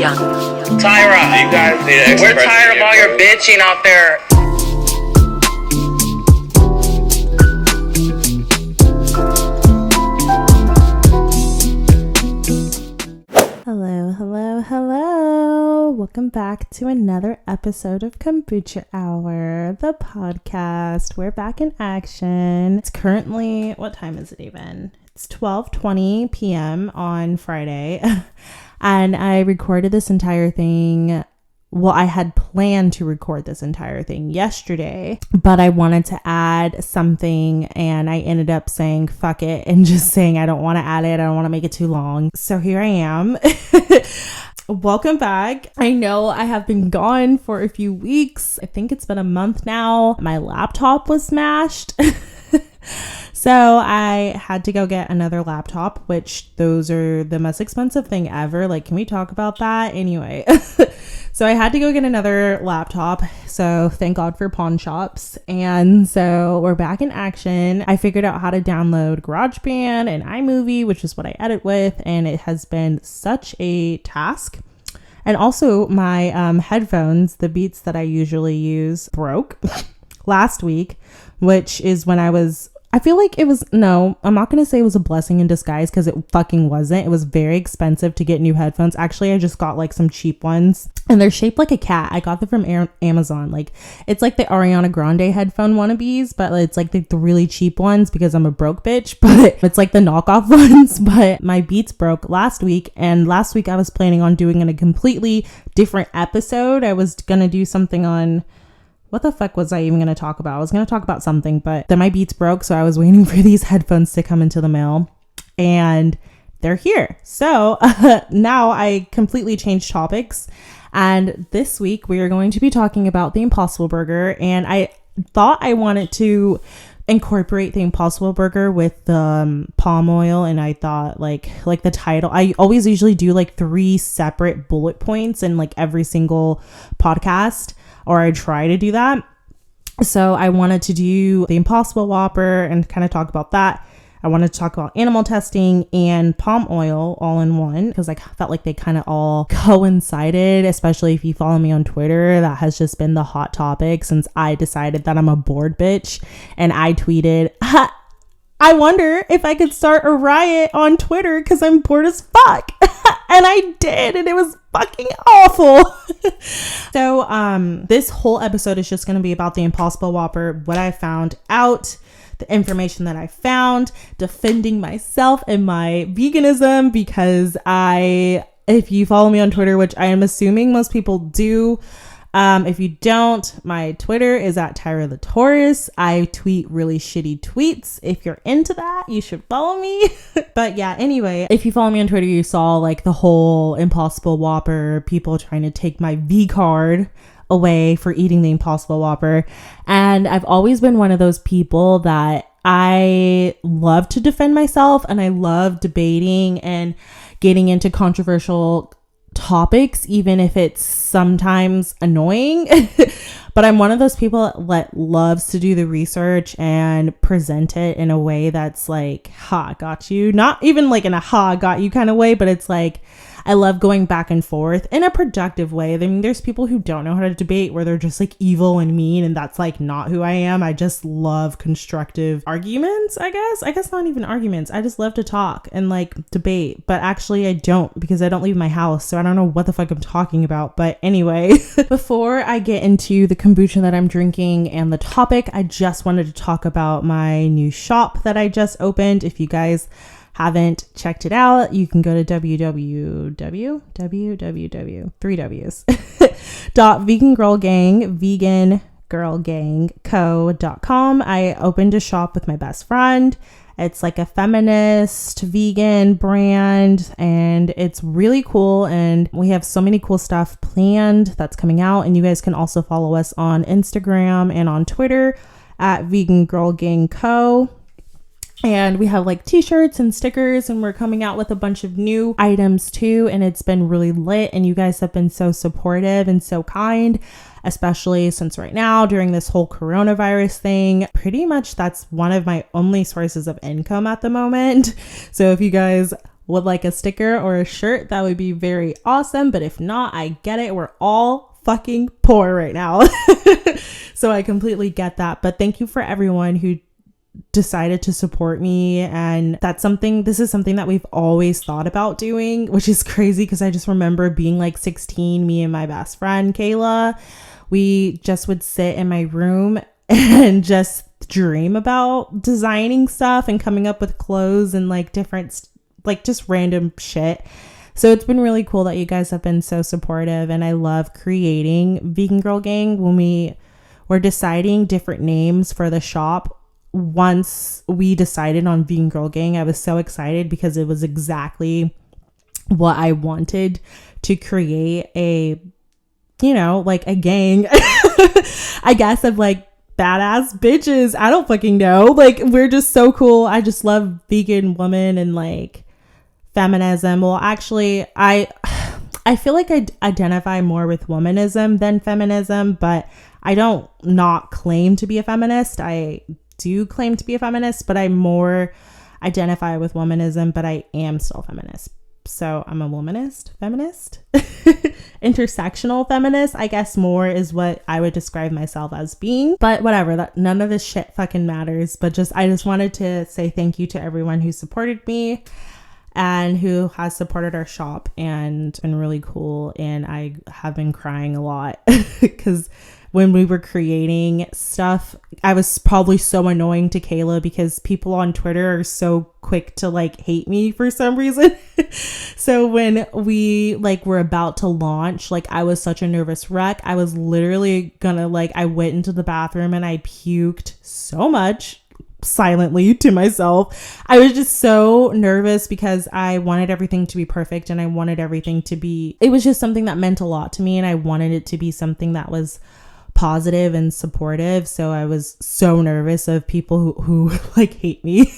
Young. Tyra, You guys need to express we're tired of all your bitching out there. Hello. Welcome back to another episode of Kombucha Hour, the podcast. We're back in action. It's currently, what time is it even? It's 12:20 p.m. on Friday. And I recorded this entire thing. Well, I had planned to record this entire thing yesterday, but I wanted to add something and I ended up saying fuck it and just saying I don't want to add it. I don't want to make it too long. So here I am. Welcome back. I know I have been gone for a few weeks. I think it's been a month now. My laptop was smashed. So I had to go get another laptop, which those are the most expensive thing ever. Like, can we talk about that? Anyway, so I had to go get another laptop. So thank God for pawn shops. And so we're back in action. I figured out how to download GarageBand and iMovie, which is what I edit with. And it has been such a task. And also my headphones, the Beats that I usually use, broke last week, which is when I feel like it was, no, I'm not going to say it was a blessing in disguise because it fucking wasn't. It was very expensive to get new headphones. Actually, I just got like some cheap ones and they're shaped like a cat. I got them from Amazon. Like, it's like the Ariana Grande headphone wannabes, but it's like the really cheap ones because I'm a broke bitch, but it's like the knockoff ones. But my Beats broke last week, and last week I was planning on doing a completely different episode. I was going to do something on... what the fuck was I even going to talk about? I was going to talk about something, but then my Beats broke. So I was waiting for these headphones to come into the mail and they're here. So now I completely changed topics. And this week we are going to be talking about the Impossible Burger. And I thought I wanted to incorporate the Impossible Burger with the palm oil. And I thought like the title, I always usually do like 3 separate bullet points in like every single podcast, or I try to do that. So I wanted to do the Impossible Whopper and kind of talk about that. I wanted to talk about animal testing and palm oil all in one because I felt like they kind of all coincided, especially if you follow me on Twitter. That has just been the hot topic since I decided that I'm a bored bitch. And I tweeted, I wonder if I could start a riot on Twitter because I'm bored as fuck. And I did, and it was fucking awful. So this whole episode is just going to be about the Impossible Whopper, what I found out, the information that I found, defending myself and my veganism, because if you follow me on Twitter, which I am assuming most people do, if you don't, my Twitter is at Tyra the Taurus. I tweet really shitty tweets. If you're into that, you should follow me. But yeah, anyway, if you follow me on Twitter, you saw like the whole Impossible Whopper, people trying to take my V card away for eating the Impossible Whopper. And I've always been one of those people that I love to defend myself, and I love debating and getting into controversial topics, even if it's sometimes annoying. But I'm one of those people that loves to do the research and present it in a way that's like, ha, got you. Not even like in a ha, got you kind of way, but it's like, I love going back and forth in a productive way. I mean, there's people who don't know how to debate where they're just like evil and mean, and that's like not who I am. I just love constructive arguments, I guess not even arguments. I just love to talk and like debate, but actually I don't, because I don't leave my house, so I don't know what the fuck I'm talking about. But anyway, before I get into the kombucha that I'm drinking and the topic, I just wanted to talk about my new shop that I just opened. If you guys haven't checked it out, you can go to www.vegangirlgang.com. I opened a shop with my best friend. It's like a feminist vegan brand, and it's really cool, and we have so many cool stuff planned that's coming out. And you guys can also follow us on Instagram and on Twitter at Vegan Girl Gang Co. And we have like t-shirts and stickers, and we're coming out with a bunch of new items too. And it's been really lit, and you guys have been so supportive and so kind, especially since right now during this whole coronavirus thing, pretty much that's one of my only sources of income at the moment. So if you guys would like a sticker or a shirt, that would be very awesome. But if not, I get it. We're all fucking poor right now. So I completely get that. But thank you for everyone who decided to support me. And this is something that we've always thought about doing, which is crazy because I just remember being like 16, me and my best friend, Kayla, we just would sit in my room and just dream about designing stuff and coming up with clothes and like different, like just random shit. So it's been really cool that you guys have been so supportive, and I love creating Vegan Girl Gang. When we were deciding different names for the shop, once we decided on Vegan Girl Gang, I was so excited because it was exactly what I wanted to create, like a gang, I guess, of like badass bitches. I don't fucking know. Like, we're just so cool. I just love vegan women and like feminism. Well, actually, I feel like I identify more with womanism than feminism, but I don't not claim to be a feminist. I do claim to be a feminist, but I more identify with womanism, but I am still feminist. So I'm a womanist, feminist, intersectional feminist, I guess more is what I would describe myself as being. But whatever, that none of this shit fucking matters. But I just wanted to say thank you to everyone who supported me and who has supported our shop, and been really cool. And I have been crying a lot because when we were creating stuff, I was probably so annoying to Kayla because people on Twitter are so quick to like hate me for some reason. So when we like were about to launch, like I was such a nervous wreck. I was literally gonna I went into the bathroom and I puked so much silently to myself. I was just so nervous because I wanted everything to be perfect, and I wanted everything to be, it was just something that meant a lot to me, and I wanted it to be something that was positive and supportive. So I was so nervous of people who like hate me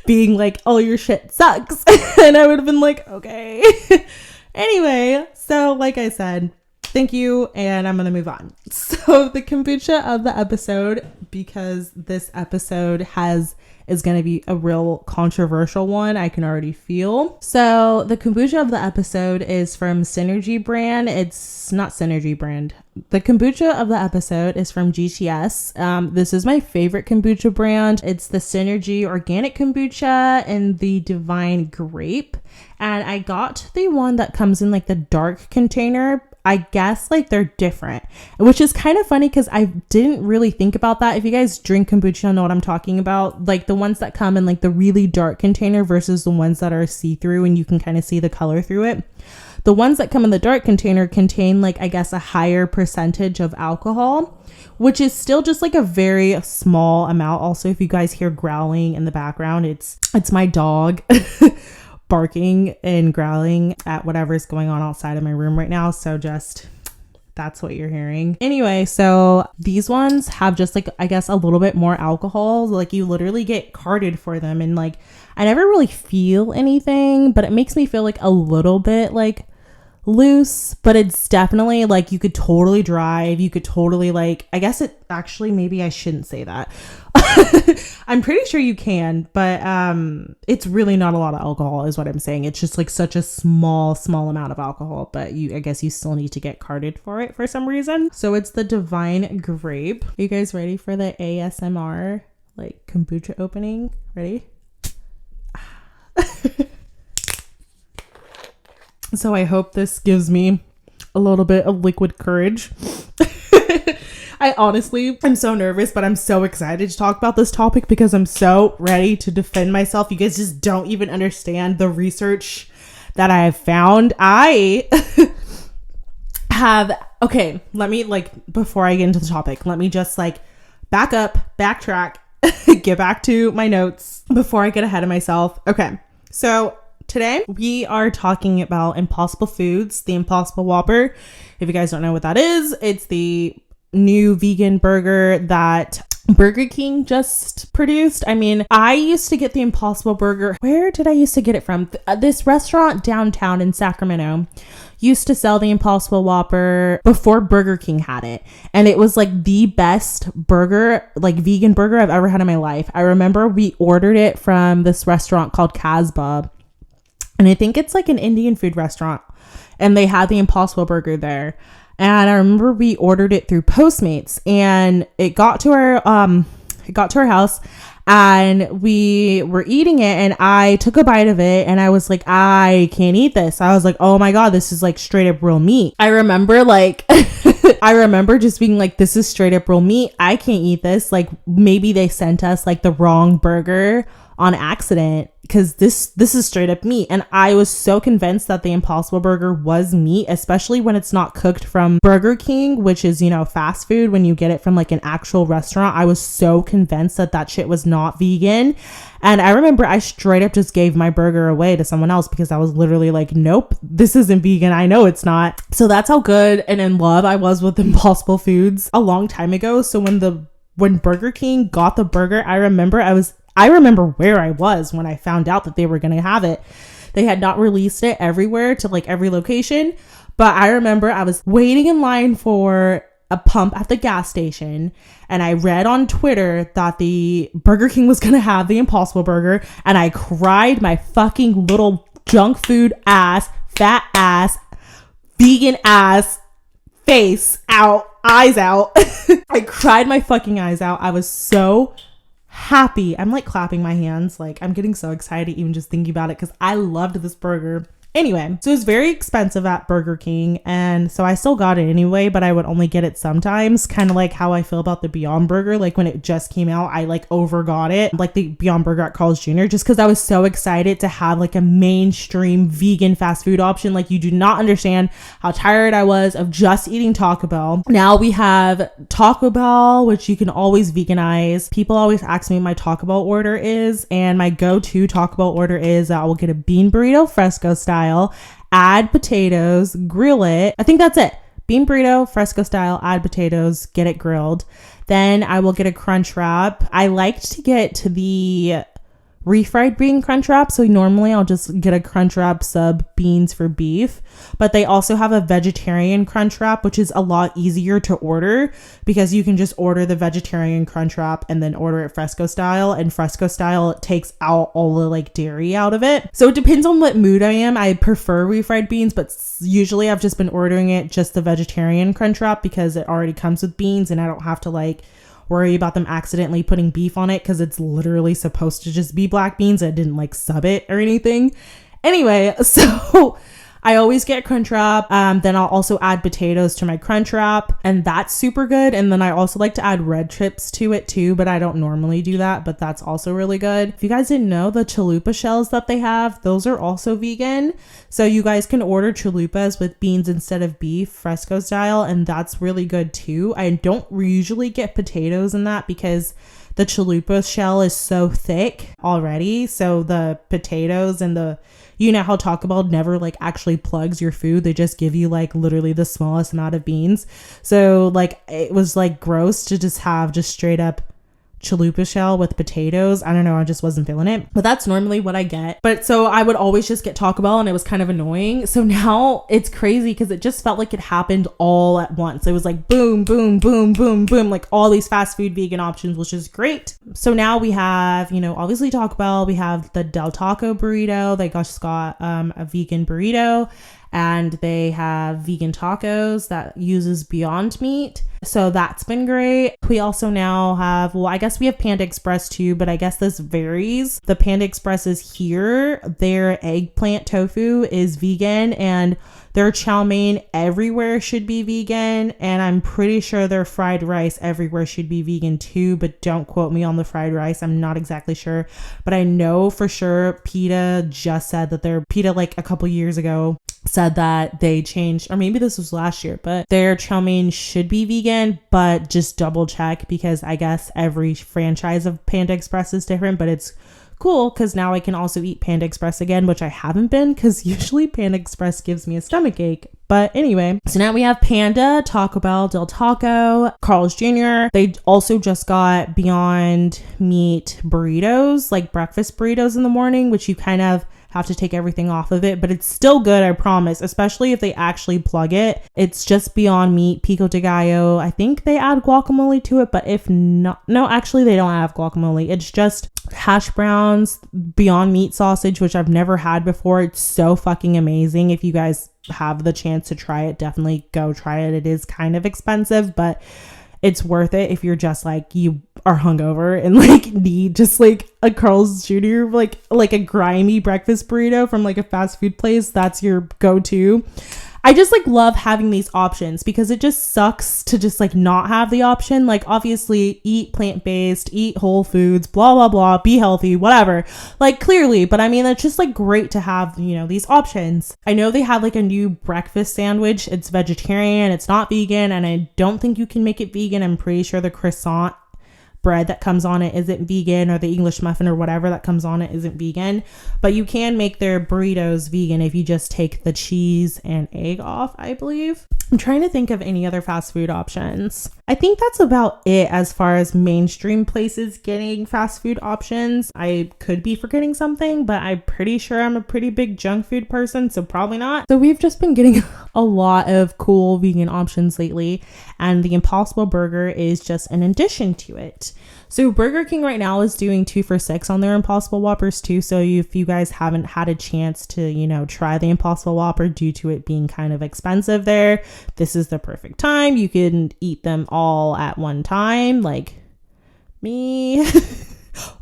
being like, oh, your shit sucks. And I would have been like, okay. Anyway, so like I said, thank you, and I'm gonna move on. So the kombucha of the episode, because this episode is gonna be a real controversial one, I can already feel. So the kombucha of the episode is from Synergy brand. It's not Synergy brand. The kombucha of the episode is from GTS. This is my favorite kombucha brand. It's the Synergy Organic Kombucha in the Divine Grape. And I got the one that comes in like the dark container. I guess like they're different, which is kind of funny because I didn't really think about that. If you guys drink kombucha, you'll know what I'm talking about. Like the ones that come in like the really dark container versus the ones that are see-through and you can kind of see the color through it. The ones that come in the dark container contain like, I guess, a higher percentage of alcohol, which is still just like a very small amount. Also, if you guys hear growling in the background, it's my dog barking and growling at whatever's going on outside of my room right now. So just, that's what you're hearing. Anyway, so these ones have just like, I guess, a little bit more alcohol. Like you literally get carded for them, and like I never really feel anything, but it makes me feel like a little bit like loose. But it's definitely like you could totally drive, you could totally like, I guess it actually, maybe I shouldn't say that. I'm pretty sure you can, but it's really not a lot of alcohol is what I'm saying. It's just like such a small amount of alcohol, but I guess you still need to get carded for it for some reason. So it's the Divine Grape. Are you guys ready for the ASMR like kombucha opening? Ready? So I hope this gives me a little bit of liquid courage. I honestly, I'm so nervous, but I'm so excited to talk about this topic because I'm so ready to defend myself. You guys just don't even understand the research that I have found. I have, okay, let me before I get into the topic, let me just back up, backtrack, get back to my notes before I get ahead of myself. Okay, so today we are talking about Impossible Foods, the Impossible Whopper. If you guys don't know what that is, it's the new vegan burger that Burger King just produced. I mean, I used to get the Impossible Burger. Where did I used to get it from? This restaurant downtown in Sacramento used to sell the Impossible Whopper before Burger King had it. And it was like the best burger, like vegan burger I've ever had in my life. I remember we ordered it from this restaurant called Casbah. and I think it's like an Indian food restaurant, and they had the Impossible Burger there. And I remember we ordered it through Postmates, and it got to our house, and we were eating it, and I took a bite of it, and I was like, I can't eat this. I was like, oh my God, this is like straight up real meat. I remember like, I remember just being like, this is straight up real meat. I can't eat this. Like maybe they sent us like the wrong burger on accident, because this is straight up meat. And I was so convinced that the Impossible Burger was meat, especially when it's not cooked from Burger King, which is, you know, fast food. When you get it from like an actual restaurant, I was so convinced that shit was not vegan. And I remember I straight up just gave my burger away to someone else, because I was literally like, nope, this isn't vegan. I know it's not. So that's how good and in love I was with Impossible Foods a long time ago. So when Burger King got the burger, I remember where I was when I found out that they were going to have it. They had not released it everywhere to like every location, but I remember I was waiting in line for a pump at the gas station, and I read on Twitter that the Burger King was going to have the Impossible Burger, and I cried my fucking little junk food ass, fat ass, vegan ass face out, eyes out. I cried my fucking eyes out. I was so happy. I'm like clapping my hands. Like I'm getting so excited even just thinking about it, because I loved this burger. Anyway, so it was very expensive at Burger King, and so I still got it anyway, but I would only get it sometimes, kind of like how I feel about the Beyond Burger. Like when it just came out, I like overgot it, like the Beyond Burger at Carl's Jr., just because I was so excited to have like a mainstream vegan fast food option. Like you do not understand how tired I was of just eating Taco Bell. Now we have Taco Bell, which you can always veganize. People always ask me what my Taco Bell order is, and my go-to Taco Bell order is I will get a bean burrito fresco style, add potatoes, grill it. I think that's it. Bean burrito, fresco style, add potatoes, get it grilled. Then I will get a crunch wrap. I liked to get to the refried bean crunch wrap. So normally I'll just get a crunch wrap sub beans for beef, but they also have a vegetarian crunch wrap, which is a lot easier to order, because you can just order the vegetarian crunch wrap and then order it fresco style, and fresco style takes out all the like dairy out of it. So it depends on what mood I am. I prefer refried beans, but usually I've just been ordering it just the vegetarian crunch wrap, because it already comes with beans and I don't have to like worry about them accidentally putting beef on it, because it's literally supposed to just be black beans. I didn't like sub it or anything. Anyway, so I always get crunch wrap. Then I'll also add potatoes to my crunch wrap, and that's super good. And then I also like to add red chips to it too, but I don't normally do that, but that's also really good. If you guys didn't know, the chalupa shells that they have, those are also vegan. So you guys can order chalupas with beans instead of beef, fresco style, and that's really good too. I don't usually get potatoes in that, because the chalupa shell is so thick already. So the potatoes and you know how Taco Bell never like actually plugs your food. They just give you like literally the smallest amount of beans. So like it was like gross to just have just straight up chalupa shell with potatoes. I don't know, I just wasn't feeling it, but that's normally what I get. But so I would always just get Taco Bell, and it was kind of annoying. So now it's crazy, because it just felt like it happened all at once. It was like boom, boom, boom, boom, boom, like all these fast food vegan options, which is great. So now we have, you know, obviously Taco Bell, we have the Del Taco burrito. They just got a vegan burrito, and they have vegan tacos that uses Beyond Meat. So that's been great. We also now have, well, I guess we have Panda Express too, but I guess this varies. The Panda Express is here. Their eggplant tofu is vegan, and their chow mein everywhere should be vegan. And I'm pretty sure their fried rice everywhere should be vegan too, but don't quote me on the fried rice. I'm not exactly sure, but I know for sure PETA just said that PETA like a couple years ago said that they changed, or maybe this was last year, but their chow mein should be vegan, but just double check, because I guess every franchise of Panda Express is different. But it's cool because now I can also eat Panda Express again, which I haven't been, because usually Panda Express gives me a stomach ache. But anyway, so now we have Panda, Taco Bell, Del Taco, Carl's Jr. They also just got Beyond Meat burritos, like breakfast burritos in the morning, which you kind of have to take everything off of it, but it's still good, I promise, especially if they actually plug it. It's just Beyond Meat, Pico de Gallo. I think they add guacamole to it, but if not, no, actually they don't have guacamole. It's just hash browns, Beyond Meat sausage, which I've never had before. It's so fucking amazing. If you guys have the chance to try it, definitely go try it. It is kind of expensive, but it's worth it if you're just like, you are hungover and like need just like a Carl's Jr., like a grimy breakfast burrito from like a fast food place. That's your go-to. I just like love having these options because it just sucks to just like not have the option. Like obviously eat plant-based, eat whole foods, blah, blah, blah, be healthy, whatever. Like clearly, but I mean, it's just like great to have, you know, these options. I know they have like a new breakfast sandwich. It's vegetarian, it's not vegan, and I don't think you can make it vegan. I'm pretty sure the croissant bread that comes on it isn't vegan, or the English muffin or whatever that comes on it isn't vegan, but you can make their burritos vegan if you just take the cheese and egg off, I believe. I'm trying to think of any other fast food options. I think that's about it as far as mainstream places getting fast food options. I could be forgetting something, but I'm pretty sure I'm a pretty big junk food person, so probably not. So we've just been getting a lot of cool vegan options lately, and the Impossible Burger is just an addition to it. So Burger King right now is doing 2 for $6 on their Impossible Whoppers too. So if you guys haven't had a chance to, you know, try the Impossible Whopper due to it being kind of expensive there, this is the perfect time. You can eat them all at one time, like me.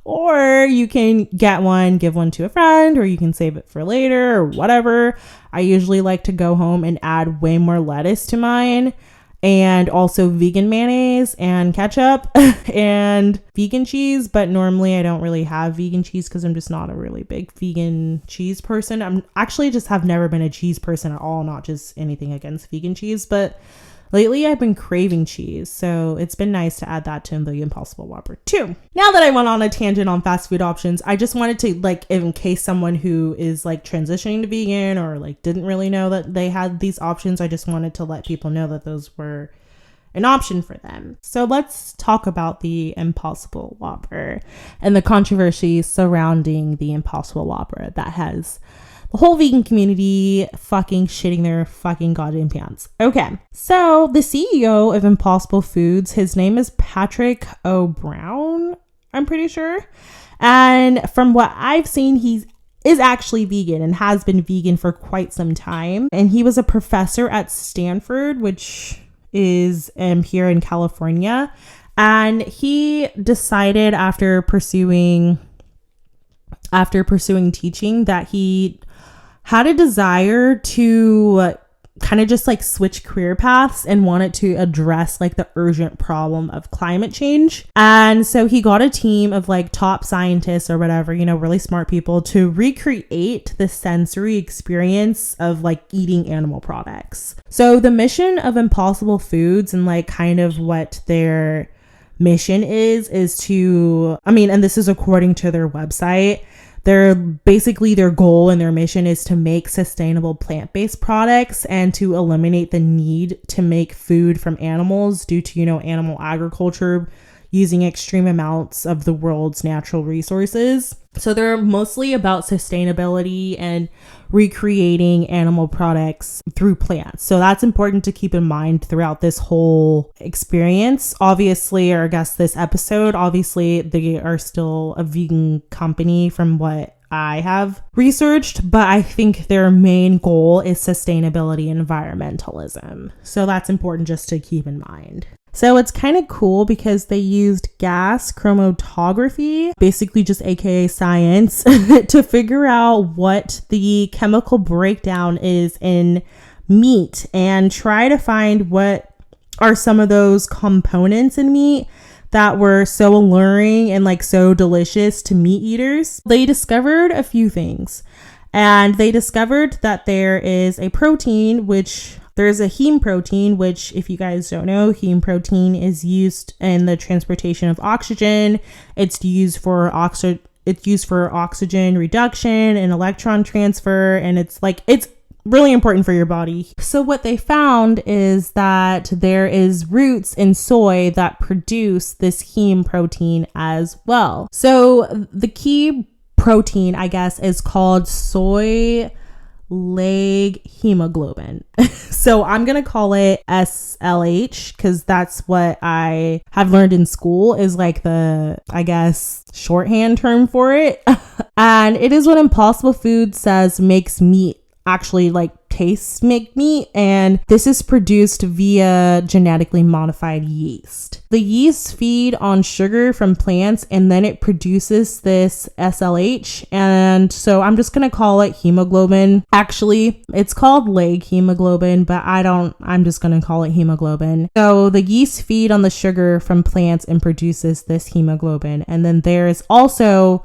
Or you can get one, give one to a friend, or you can save it for later or whatever. I usually like to go home and add way more lettuce to mine, and also vegan mayonnaise and ketchup and vegan cheese. But normally I don't really have vegan cheese because I'm just not a really big vegan cheese person. I'm actually just have never been a cheese person at all, not just anything against vegan cheese, but lately I've been craving cheese, so it's been nice to add that to the Impossible Whopper too. Now that I went on a tangent on fast food options, I just wanted to, like, in case someone who is like transitioning to vegan or like didn't really know that they had these options, I just wanted to let people know that those were an option for them. So let's talk about the Impossible Whopper and the controversy surrounding the Impossible Whopper that has the whole vegan community fucking shitting their fucking goddamn pants. Okay, so the CEO of Impossible Foods, his name is Patrick O'Brown, I'm pretty sure. And from what I've seen, he is actually vegan and has been vegan for quite some time. And he was a professor at Stanford, which is here in California. And he decided after pursuing teaching that he had a desire to kind of just like switch career paths and wanted to address like the urgent problem of climate change. And so he got a team of like top scientists or whatever, you know, really smart people to recreate the sensory experience of like eating animal products. So the mission of Impossible Foods and like kind of what their mission is to, I mean, and this is according to their website, their goal and their mission is to make sustainable plant-based products and to eliminate the need to make food from animals due to, you know, animal agriculture using extreme amounts of the world's natural resources. So they're mostly about sustainability and recreating animal products through plants. So that's important to keep in mind throughout this whole experience. Obviously, or I guess this episode, obviously they are still a vegan company from what I have researched, but I think their main goal is sustainability and environmentalism. So that's important just to keep in mind. So it's kind of cool because they used gas chromatography, basically just AKA science, to figure out what the chemical breakdown is in meat and try to find what are some of those components in meat that were so alluring and like so delicious to meat eaters. They discovered a few things, and they discovered that there is a protein, which there's a heme protein, which if you guys don't know, heme protein is used in the transportation of oxygen. It's used for oxygen reduction and electron transfer, and it's really important for your body. So what they found is that there is roots in soy that produce this heme protein as well. So the key protein, I guess, is called soy leg hemoglobin. So I'm going to call it SLH because that's what I have learned in school is like the, I guess, shorthand term for it. And it is what Impossible Foods says makes meat actually like make meat, and this is produced via genetically modified yeast. The yeast feed on sugar from plants and then it produces this SLH, and so I'm just gonna call it hemoglobin. Actually, it's called leg hemoglobin, but I'm just gonna call it hemoglobin. So the yeast feed on the sugar from plants and produces this hemoglobin, and then there's also,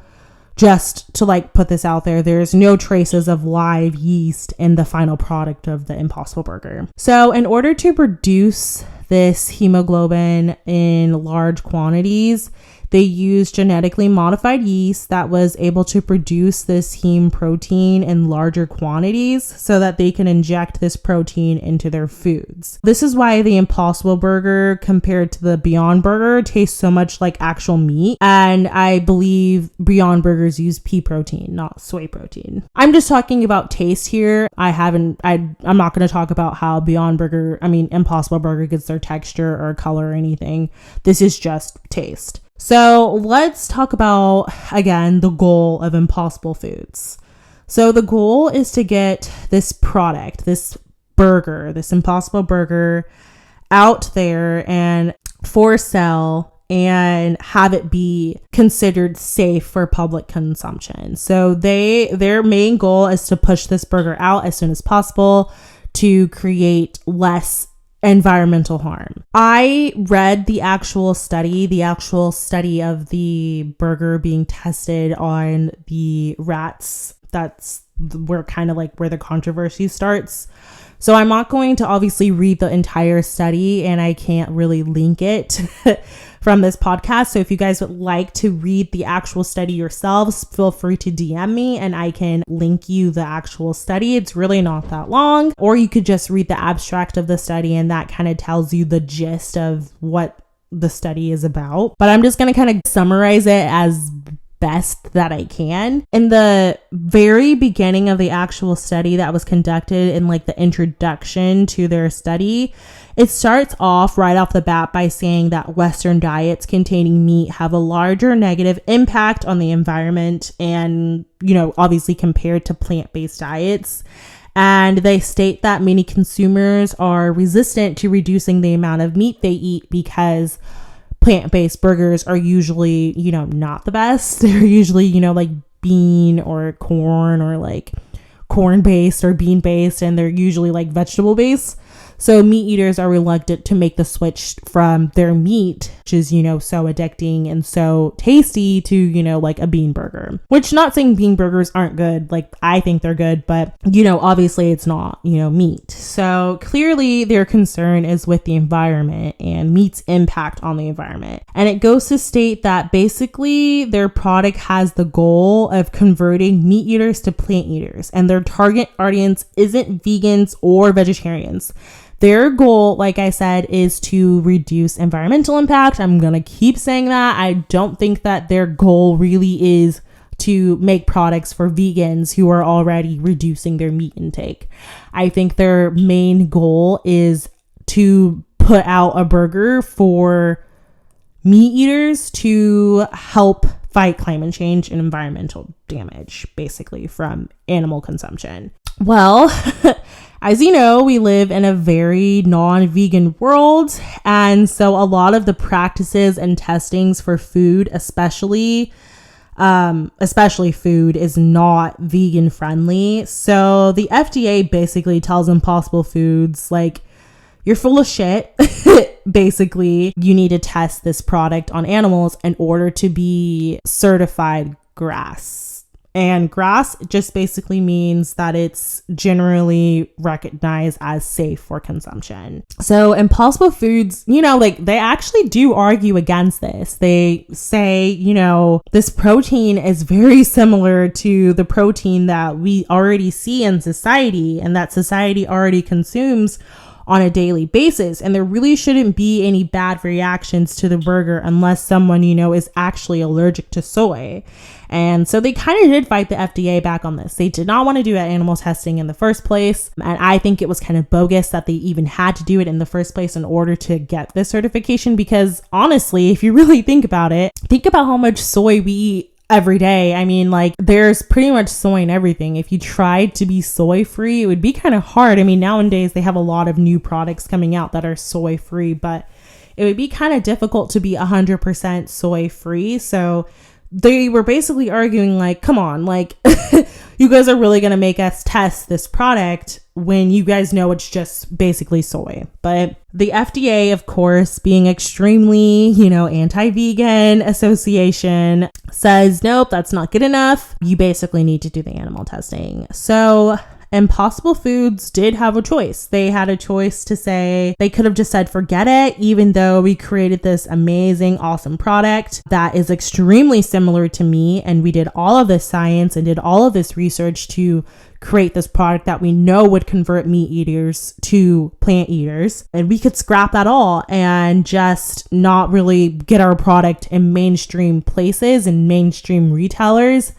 just to like put this out there, there's no traces of live yeast in the final product of the Impossible Burger. So in order to produce this hemoglobin in large quantities, they used genetically modified yeast that was able to produce this heme protein in larger quantities so that they can inject this protein into their foods. This is why the Impossible Burger compared to the Beyond Burger tastes so much like actual meat. And I believe Beyond Burgers use pea protein, not soy protein. I'm just talking about taste here. I'm not going to talk about how Impossible Burger gets their texture or color or anything. This is just taste. So let's talk about, again, the goal of Impossible Foods. So the goal is to get this product, this burger, this Impossible Burger out there and for sale and have it be considered safe for public consumption. So their main goal is to push this burger out as soon as possible to create less environmental harm. I read the actual study of the burger being tested on the rats. That's where the controversy starts. So I'm not going to obviously read the entire study, and I can't really link it from this podcast. So if you guys would like to read the actual study yourselves, feel free to DM me and I can link you the actual study. It's really not that long. Or you could just read the abstract of the study and that kind of tells you the gist of what the study is about. But I'm just going to kind of summarize it as best that I can. In the very beginning of the actual study that was conducted, in like the introduction to their study, it starts off right off the bat by saying that Western diets containing meat have a larger negative impact on the environment and, obviously compared to plant-based diets. And they state that many consumers are resistant to reducing the amount of meat they eat because plant-based burgers are usually, not the best. They're usually, like bean or corn or like corn-based or bean-based, and they're usually like vegetable-based. So meat eaters are reluctant to make the switch from their meat, which is, so addicting and so tasty, to, like a bean burger. Which, not saying bean burgers aren't good. Like, I think they're good, but, obviously it's not, meat. So clearly their concern is with the environment and meat's impact on the environment. And it goes to state that basically their product has the goal of converting meat eaters to plant eaters. And their target audience isn't vegans or vegetarians. Their goal, like I said, is to reduce environmental impact. I'm going to keep saying that. I don't think that their goal really is to make products for vegans who are already reducing their meat intake. I think their main goal is to put out a burger for meat eaters to help fight climate change and environmental damage, basically, from animal consumption. Well, as you know, we live in a very non-vegan world, and so a lot of the practices and testings for food, especially food, is not vegan friendly. So the FDA basically tells Impossible Foods, like, you're full of shit. Basically, you need to test this product on animals in order to be certified GRAS. And GRAS just basically means that it's generally recognized as safe for consumption. So Impossible Foods, they actually do argue against this. They say, this protein is very similar to the protein that we already see in society and that society already consumes on a daily basis. And there really shouldn't be any bad reactions to the burger unless someone, is actually allergic to soy. And so they kind of did fight the FDA back on this. They did not want to do animal testing in the first place. And I think it was kind of bogus that they even had to do it in the first place in order to get this certification. Because honestly, if you really think about it, think about how much soy we eat every day. I mean, like, there's pretty much soy in everything. If you tried to be soy free, it would be kind of hard. I mean, nowadays they have a lot of new products coming out that are soy free, but it would be kind of difficult to be 100% soy free. So they were basically arguing like, come on, like, you guys are really going to make us test this product when you guys know it's just basically soy. But the FDA, of course, being extremely, anti-vegan association, says, nope, that's not good enough. You basically need to do the animal testing. So Impossible Foods did have a choice. They had a choice to say, they could have just said, forget it, even though we created this amazing, awesome product that is extremely similar to me. And we did all of this science and did all of this research to create this product that we know would convert meat eaters to plant eaters. And we could scrap that all and just not really get our product in mainstream places and mainstream retailers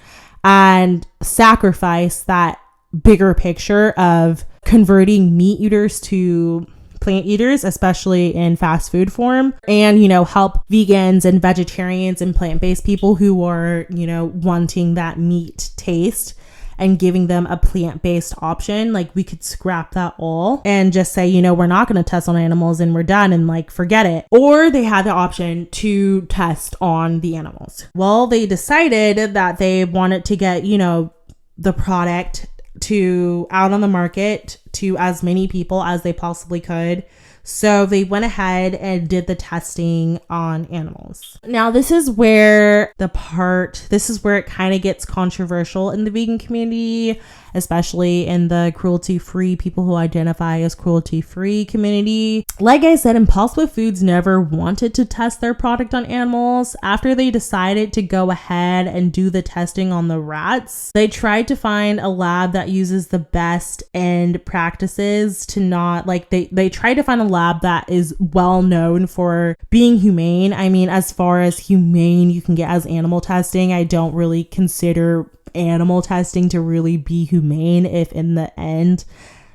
and sacrifice that bigger picture of converting meat eaters to plant eaters, especially in fast food form, and, help vegans and vegetarians and plant-based people who are, wanting that meat taste and giving them a plant-based option. Like, we could scrap that all and just say, we're not going to test on animals and we're done and like, forget it. Or they had the option to test on the animals. Well, they decided that they wanted to get, the product to out on the market to as many people as they possibly could. So they went ahead and did the testing on animals. Now, this is where it kind of gets controversial in the vegan community, especially in the cruelty-free, people who identify as cruelty-free community. Like I said, Impossible Foods never wanted to test their product on animals. After they decided to go ahead and do the testing on the rats, they tried to find a lab that uses the best end practices to not, like, they tried to find a lab that is well known for being humane. I mean, as far as humane you can get as animal testing, I don't really consider animal testing to really be humane if in the end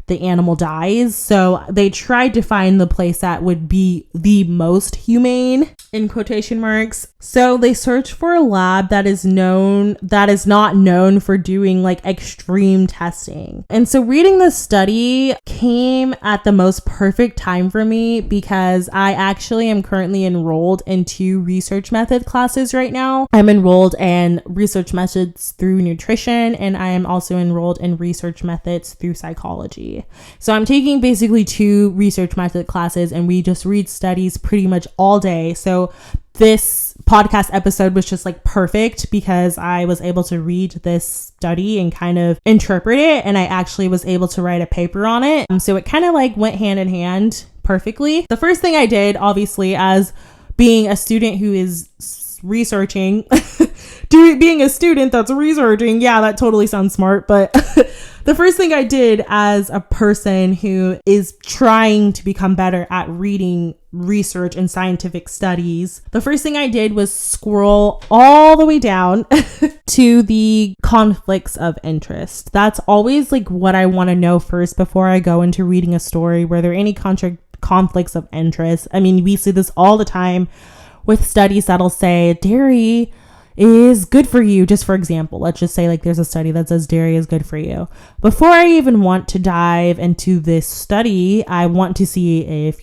the animal dies. So they tried to find the place that would be the most humane, in quotation marks. So they searched for a lab that is not known for doing like extreme testing. And so reading this study came at the most perfect time for me, because I actually am currently enrolled in 2 research method classes right now. I'm enrolled in research methods through nutrition, and I am also enrolled in research methods through psychology. So I'm taking basically 2 research method classes, and we just read studies pretty much all day. So this podcast episode was just like perfect, because I was able to read this study and kind of interpret it, and I actually was able to write a paper on it. So it kind of like went hand in hand perfectly. The first thing I did, obviously, as being a student who is researching, being a student that's researching, yeah, that totally sounds smart, but the first thing I did as a person who is trying to become better at reading research and scientific studies, the first thing I did was scroll all the way down to the conflicts of interest. That's always like what I want to know first before I go into reading a story. Were there any conflicts of interest? I mean, we see this all the time with studies that'll say dairy is good for you. Just for example, let's just say like there's a study that says dairy is good for you. Before I even want to dive into this study, I want to see if,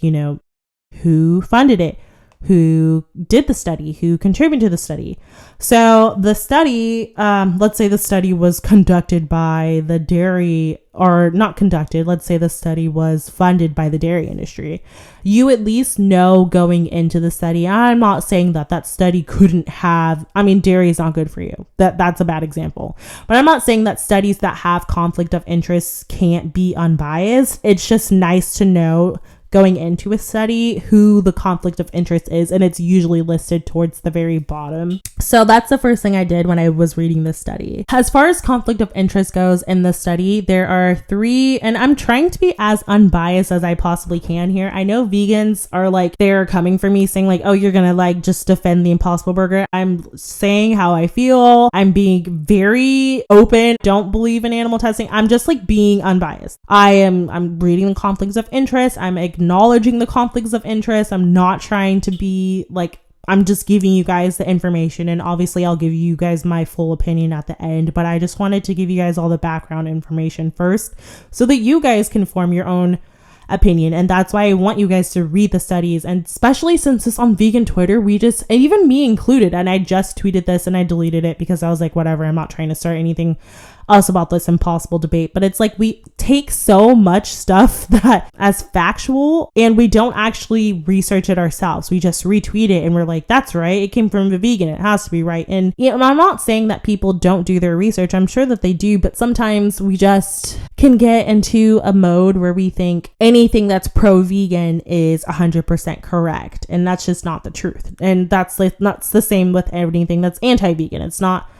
who funded it, who did the study, who contributed to the study. So the study, let's say the study was conducted by the dairy, or not conducted, let's say the study was funded by the dairy industry. You at least know going into the study. I'm not saying that study couldn't have, dairy is not good for you. That's a bad example. But I'm not saying that studies that have conflict of interest can't be unbiased. It's just nice to know going into a study who the conflict of interest is, and it's usually listed towards the very bottom. So that's the first thing I did when I was reading this study. As far as conflict of interest goes in the study, there are 3, and I'm trying to be as unbiased as I possibly can here. I know vegans are like, they're coming for me saying like, oh, you're gonna like just defend the Impossible Burger. I'm saying how I feel. I'm being very open. Don't believe in animal testing. I'm just like being unbiased. I'm reading the conflicts of interest. I'm acknowledging the conflicts of interest. I'm not trying to be like, I'm just giving you guys the information, and obviously I'll give you guys my full opinion at the end, but I just wanted to give you guys all the background information first so that you guys can form your own opinion. And that's why I want you guys to read the studies, and especially since it's on vegan Twitter, and even me included, and I just tweeted this and I deleted it because I was like, whatever, I'm not trying to start anything else about this impossible debate. But it's like, we take so much stuff that as factual and we don't actually research it ourselves. We just retweet it and we're like, that's right, it came from a vegan, it has to be right. And you know, I'm not saying that people don't do their research. I'm sure that they do, but sometimes we just can get into a mode where we think anything that's pro-vegan is 100% correct, and that's just not the truth. And that's the same with anything that's anti-vegan. It's not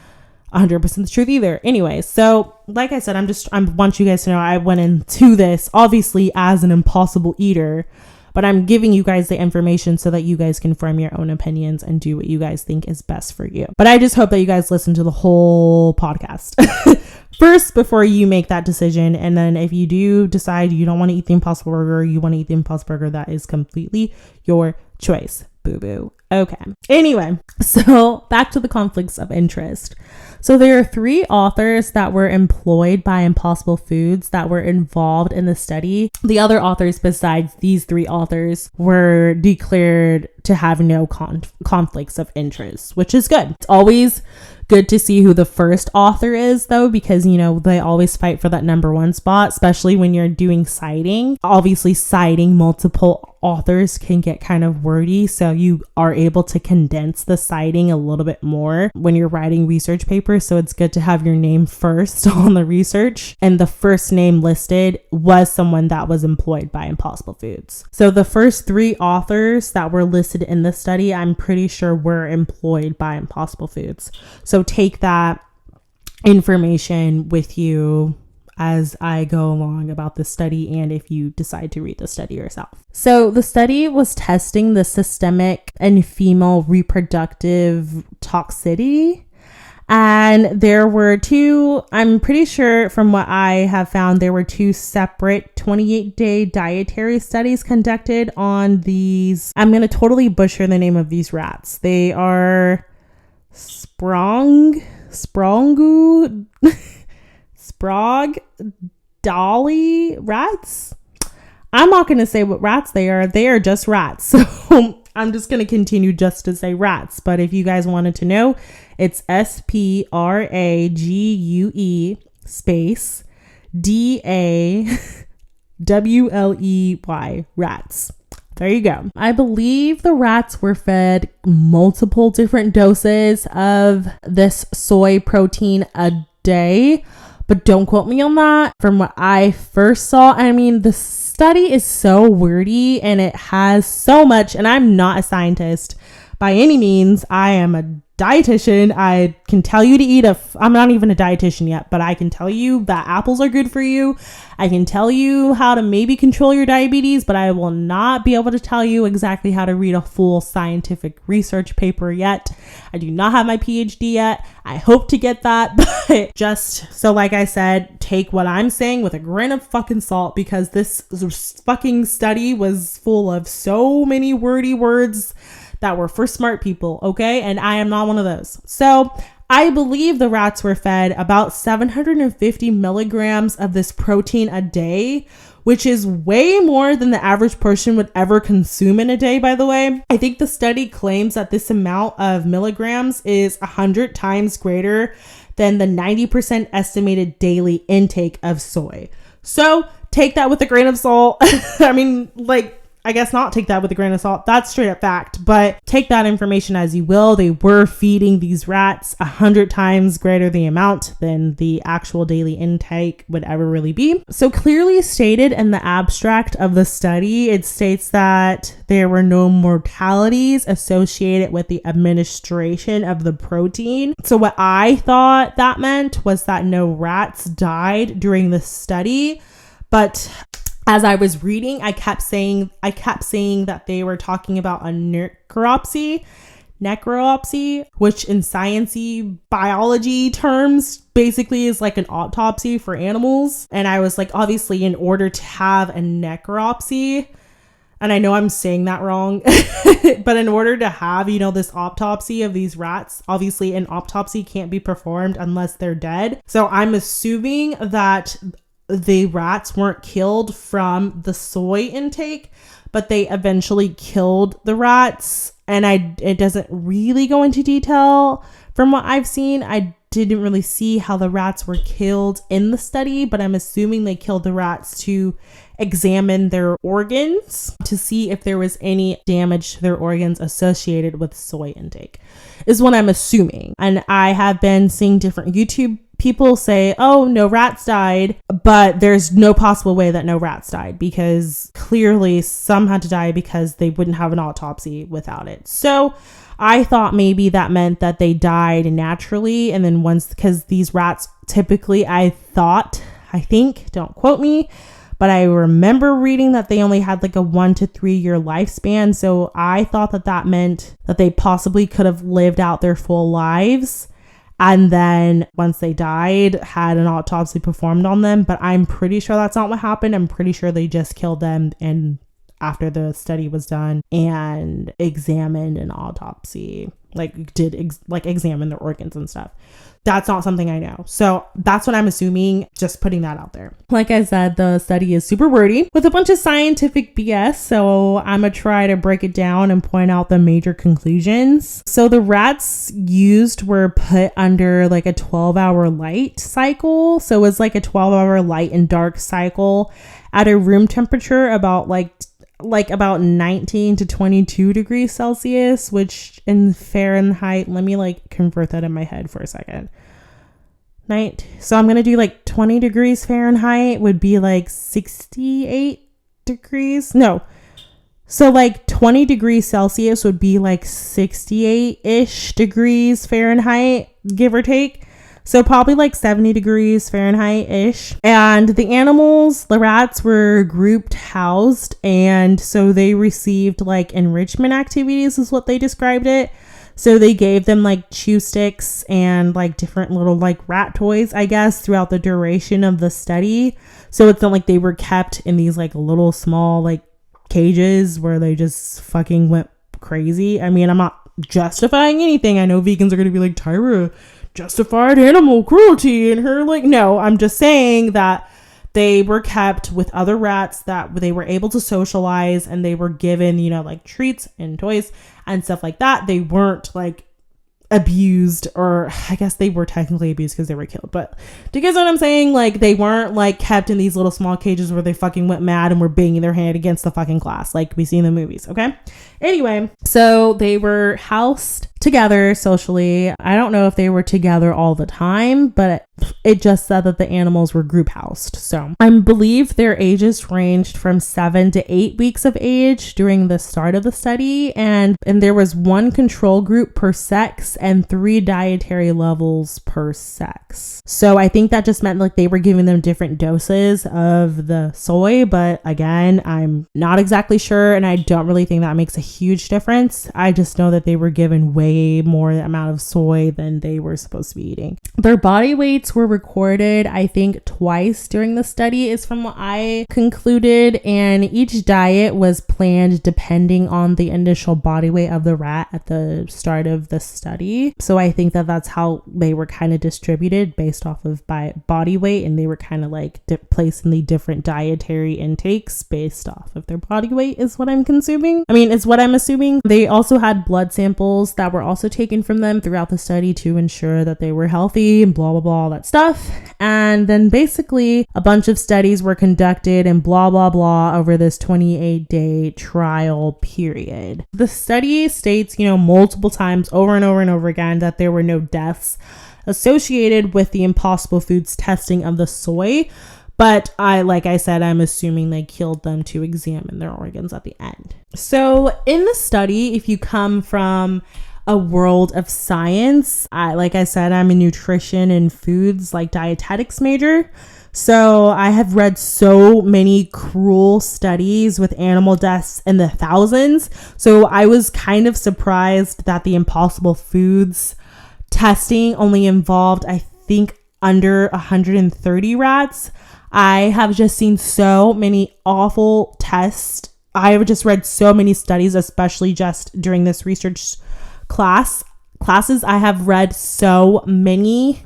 100% the truth either. Anyway, so like I said, I want you guys to know I went into this obviously as an impossible eater, but I'm giving you guys the information so that you guys can form your own opinions and do what you guys think is best for you. But I just hope that you guys listen to the whole podcast first before you make that decision. And then if you do decide you don't want to eat the Impossible Burger, you want to eat the Impossible Burger, that is completely your choice. Boo boo. Okay. Anyway, so back to the conflicts of interest. So there are 3 authors that were employed by Impossible Foods that were involved in the study. The other authors besides these 3 authors were declared to have no conflicts of interest, which is good. It's always good to see who the first author is though, because you know, they always fight for that number 1 spot, especially when you're doing citing. Obviously citing multiple authors can get kind of wordy, so you are able to condense the citing a little bit more when you're writing research papers. So it's good to have your name first on the research, and the first name listed was someone that was employed by Impossible Foods. So the first 3 authors that were listed in the study, I'm pretty sure were employed by Impossible Foods. So take that information with you as I go along about the study, and if you decide to read the study yourself. So the study was testing the systemic and female reproductive toxicity, and there were 2, I'm pretty sure from what I have found, there were 2 separate 28-day dietary studies conducted on these. I'm going to totally butcher the name of these rats. They are Sprongu Sprague Dolly rats. I'm not going to say what rats they are. They are just rats. So I'm just going to continue just to say rats. But if you guys wanted to know, it's SPRAGUE space DAWLEY rats. There you go. I believe the rats were fed multiple different doses of this soy protein a day, but don't quote me on that. From what I first saw, I mean, the study is so wordy and it has so much, and I'm not a scientist by any means. I am a dietitian. I can tell you to eat I'm not even a dietitian yet, but I can tell you that apples are good for you. I can tell you how to maybe control your diabetes, but I will not be able to tell you exactly how to read a full scientific research paper yet. I do not have my PhD yet. I hope to get that, but just so, like I said, take what I'm saying with a grain of fucking salt, because this fucking study was full of so many wordy words that were for smart people, okay? And I am not one of those. So I believe the rats were fed about 750 milligrams of this protein a day, which is way more than the average person would ever consume in a day, by the way. I think the study claims that this amount of milligrams is 100 times greater than the 90% estimated daily intake of soy. So take that with a grain of salt. I mean, like, I guess not take that with a grain of salt. That's straight up fact, but take that information as you will. They were feeding these rats 100 times greater the amount than the actual daily intake would ever really be. So clearly stated in the abstract of the study, it states that there were no mortalities associated with the administration of the protein. So what I thought that meant was that no rats died during the study, but as I was reading, I kept saying that they were talking about a necropsy, which in sciencey biology terms basically is like an autopsy for animals. And I was like, obviously, in order to have a necropsy, and I know I'm saying that wrong, but in order to have, this autopsy of these rats, obviously an autopsy can't be performed unless they're dead. So I'm assuming that the rats weren't killed from the soy intake, but they eventually killed the rats. And it doesn't really go into detail from what I've seen. I didn't really see how the rats were killed in the study, but I'm assuming they killed the rats to examine their organs to see if there was any damage to their organs associated with soy intake, is what I'm assuming. And I have been seeing different YouTube people say, oh, no rats died, but there's no possible way that no rats died, because clearly some had to die because they wouldn't have an autopsy without it. So I thought maybe that meant that they died naturally. And then because these rats typically, I think, don't quote me, but I remember reading that they only had like a 1 to 3 year lifespan. So I thought that meant that they possibly could have lived out their full lives, and then once they died, had an autopsy performed on them. But I'm pretty sure that's not what happened. I'm pretty sure they just killed them and after the study was done and examined an autopsy, examine their organs and stuff. That's not something I know. So that's what I'm assuming, just putting that out there. Like I said, the study is super wordy with a bunch of scientific BS. So I'm going to try to break it down and point out the major conclusions. So the rats used were put under like a 12-hour light cycle. So it was like a 12-hour light and dark cycle at a room temperature about about 19 to 22 degrees Celsius, which in Fahrenheit, let me convert that in my head for a second. So I'm going to do 20 degrees Fahrenheit would be 68 degrees. No. So 20 degrees Celsius would be 68-ish degrees Fahrenheit, give or take. So probably 70 degrees Fahrenheit-ish. And the rats were grouped housed. And so they received enrichment activities is what they described it. So they gave them chew sticks and different little rat toys, I guess, throughout the duration of the study. So it's not like they were kept in these little small cages where they just fucking went crazy. I mean, I'm not justifying anything. I know vegans are going to be like, Tyra justified animal cruelty and her no, I'm just saying that they were kept with other rats that they were able to socialize, and they were given treats and toys and stuff like that. They weren't abused, or I guess they were technically abused because they were killed, but do you guys know what I'm saying? They weren't kept in these little small cages where they fucking went mad and were banging their head against the fucking glass like we see in the movies. Okay, anyway, so they were housed together socially. I don't know if they were together all the time, but it just said that the animals were group housed. So I believe their ages ranged from 7 to 8 weeks of age during the start of the study, and there was 1 control group per sex and 3 dietary levels per sex. So I think that just meant they were giving them different doses of the soy, but again, I'm not exactly sure, and I don't really think that makes a huge difference. I just know that they were given way more amount of soy than they were supposed to be eating. Their body weights were recorded, I think, twice during the study is from what I concluded, and each diet was planned depending on the initial body weight of the rat at the start of the study. study. So I think that that's how they were kind of distributed based off of by body weight, and they were kind of like placed in the different dietary intakes based off of their body weight is what I'm is what I'm assuming. They also had blood samples that were also taken from them throughout the study to ensure that they were healthy and blah, blah, blah, all that stuff. And then basically a bunch of studies were conducted and blah, blah, blah over this 28-day trial period. The study states, multiple times over and over and over again that there were no deaths associated with the Impossible Foods testing of the soy. But like I said, I'm assuming they killed them to examine their organs at the end. So in the study, if you come from a world of science, like I said, I'm a nutrition and foods dietetics major. So I have read so many cruel studies with animal deaths in the thousands. So I was kind of surprised that the Impossible Foods testing only involved, I think, under 130 rats. I have just seen so many awful tests. I have just read so many studies, especially just during this research classes. I have read so many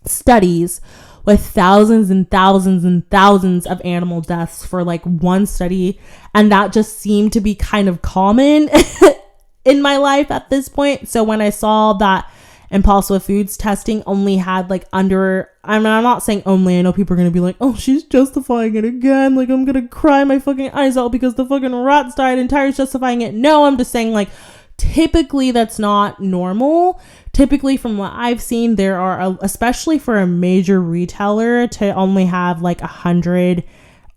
studies with thousands and thousands and thousands of animal deaths for one study. And that just seemed to be kind of common in my life at this point. So when I saw that Impossible Foods testing only had I'm not saying only, I know people are going to be like, oh, she's justifying it again. I'm going to cry my fucking eyes out because the fucking rats died and Tyra's justifying it. No, I'm just saying typically that's not normal. Typically from what I've seen, there are, especially for a major retailer, to only have 100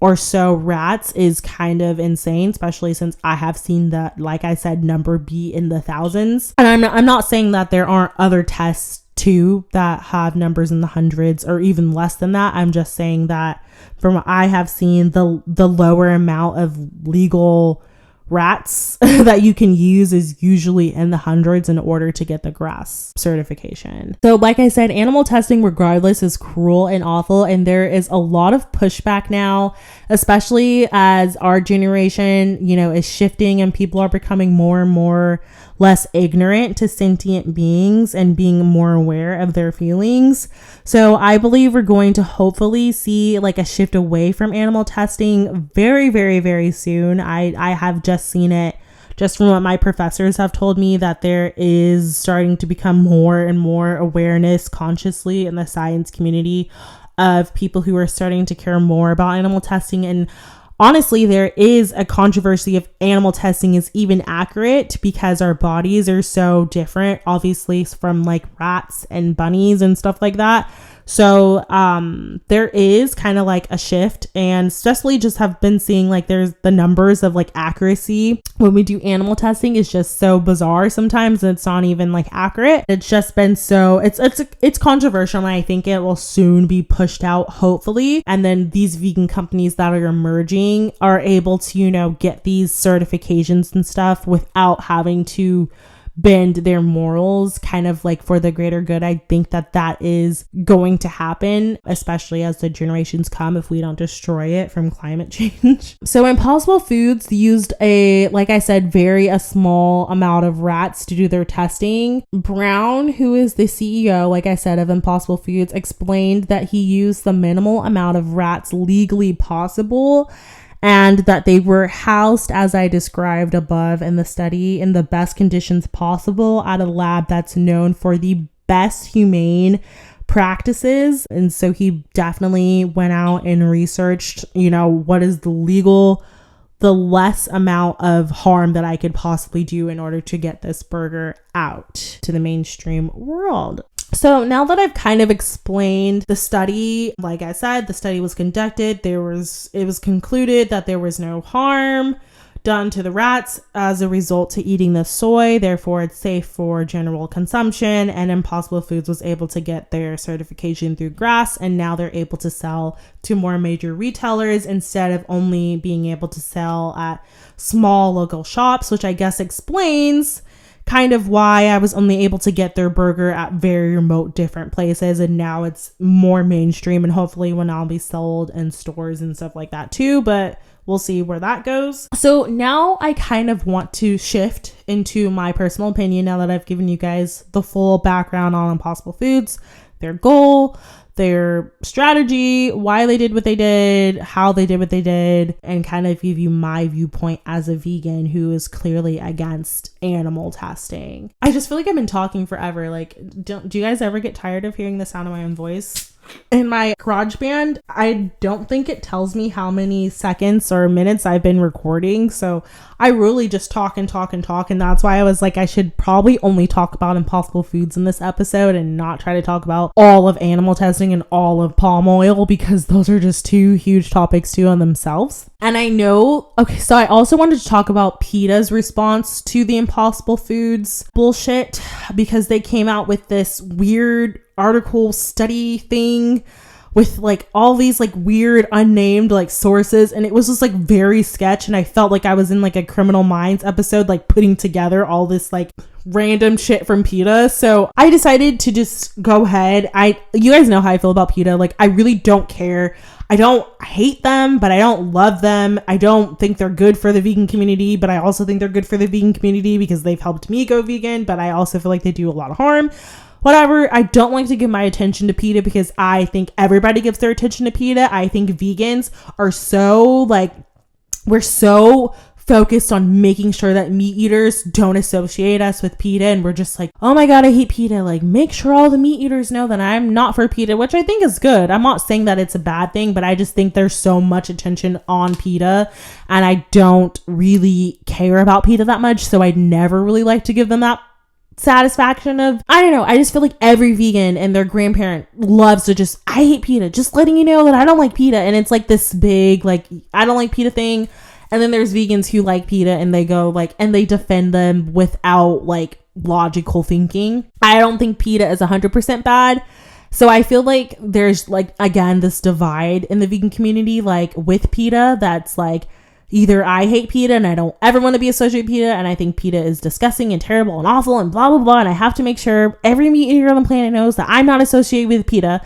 or so rats is kind of insane, especially since I have seen that, like I said, number be in the thousands. And I'm not saying that there aren't other tests too that have numbers in the hundreds or even less than that. I'm just saying that from what I have seen, the lower amount of legal rats that you can use is usually in the hundreds in order to get the GRAS certification. So like I said, animal testing regardless is cruel and awful, and there is a lot of pushback now, especially as our generation, is shifting and people are becoming more and more less ignorant to sentient beings and being more aware of their feelings. So I believe we're going to hopefully see a shift away from animal testing very, very, very soon. I have just seen it just from what my professors have told me, that there is starting to become more and more awareness consciously in the science community of people who are starting to care more about animal testing. And honestly, there is a controversy if animal testing is even accurate because our bodies are so different, obviously, from rats and bunnies and stuff like that. So there is kind of a shift, and especially just have been seeing there's the numbers of accuracy when we do animal testing is just so bizarre sometimes, and it's not even accurate. It's just been so it's controversial, and I think it will soon be pushed out, hopefully. And then these vegan companies that are emerging are able to get these certifications and stuff without having to bend their morals kind of for the greater good. I think that is going to happen, especially as the generations come, if we don't destroy it from climate change. So Impossible Foods used like I said, a small amount of rats to do their testing. Brown, who is the CEO, like I said, of Impossible Foods, explained that he used the minimal amount of rats legally possible, and that they were housed, as I described above in the study, in the best conditions possible at a lab that's known for the best humane practices. And so he definitely went out and researched, what is the less amount of harm that I could possibly do in order to get this burger out to the mainstream world. So now that I've kind of explained the study, like I said, the study was conducted. It was concluded that there was no harm done to the rats as a result to eating the soy. Therefore, it's safe for general consumption, and Impossible Foods was able to get their certification through GRAS, and now they're able to sell to more major retailers instead of only being able to sell at small local shops, which I guess explains kind of why I was only able to get their burger at very remote different places, and now it's more mainstream and hopefully will now be sold in stores and stuff like that too, but we'll see where that goes. So now I kind of want to shift into my personal opinion now that I've given you guys the full background on Impossible Foods, their goal, their strategy, why they did what they did, how they did what they did, and kind of give you my viewpoint as a vegan who is clearly against animal testing. I just feel like I've been talking forever. Like, do you guys ever get tired of hearing the sound of my own voice? In my GarageBand, I don't think it tells me how many seconds or minutes I've been recording. So I really just talk and talk and talk. And that's why I was like, I should probably only talk about Impossible Foods in this episode and not try to talk about all of animal testing and all of palm oil, because those are just two huge topics too on themselves. And I know, okay, so I also wanted to talk about PETA's response to the Impossible Foods bullshit, because they came out with this weird article study thing with like all these like weird unnamed like sources, and it was just like very sketch, and I felt like I was in like a Criminal Minds episode, like putting together all this like random shit from PETA. So I decided to just go ahead. You guys know how I feel about PETA. Like, I really don't care. I don't hate them, but I don't love them. I don't think they're good for the vegan community, but I also think they're good for the vegan community because they've helped me go vegan, but I also feel like they do a lot of harm. Whatever, I don't like to give my attention to PETA because I think everybody gives their attention to PETA. I think vegans are so like, we're so focused on making sure that meat eaters don't associate us with PETA, and we're just like, oh my god, I hate PETA. Like, make sure all the meat eaters know that I'm not for PETA, which I think is good. I'm not saying that it's a bad thing, but I just think there's so much attention on PETA, and I don't really care about PETA that much, so I'd never really like to give them that satisfaction of, I don't know, I just feel like every vegan and their grandparent loves to just, I hate PETA, just letting you know that I don't like PETA, and it's like this big like, I don't like PETA thing. And then there's vegans who like PETA and they go like, and they defend them without like logical thinking. I don't think PETA is 100% bad. So I feel like there's like, again, this divide in the vegan community, like with PETA, that's like, either I hate PETA and I don't ever want to be associated with PETA, and I think PETA is disgusting and terrible and awful and blah, blah, blah, and I have to make sure every meat eater on the planet knows that I'm not associated with PETA.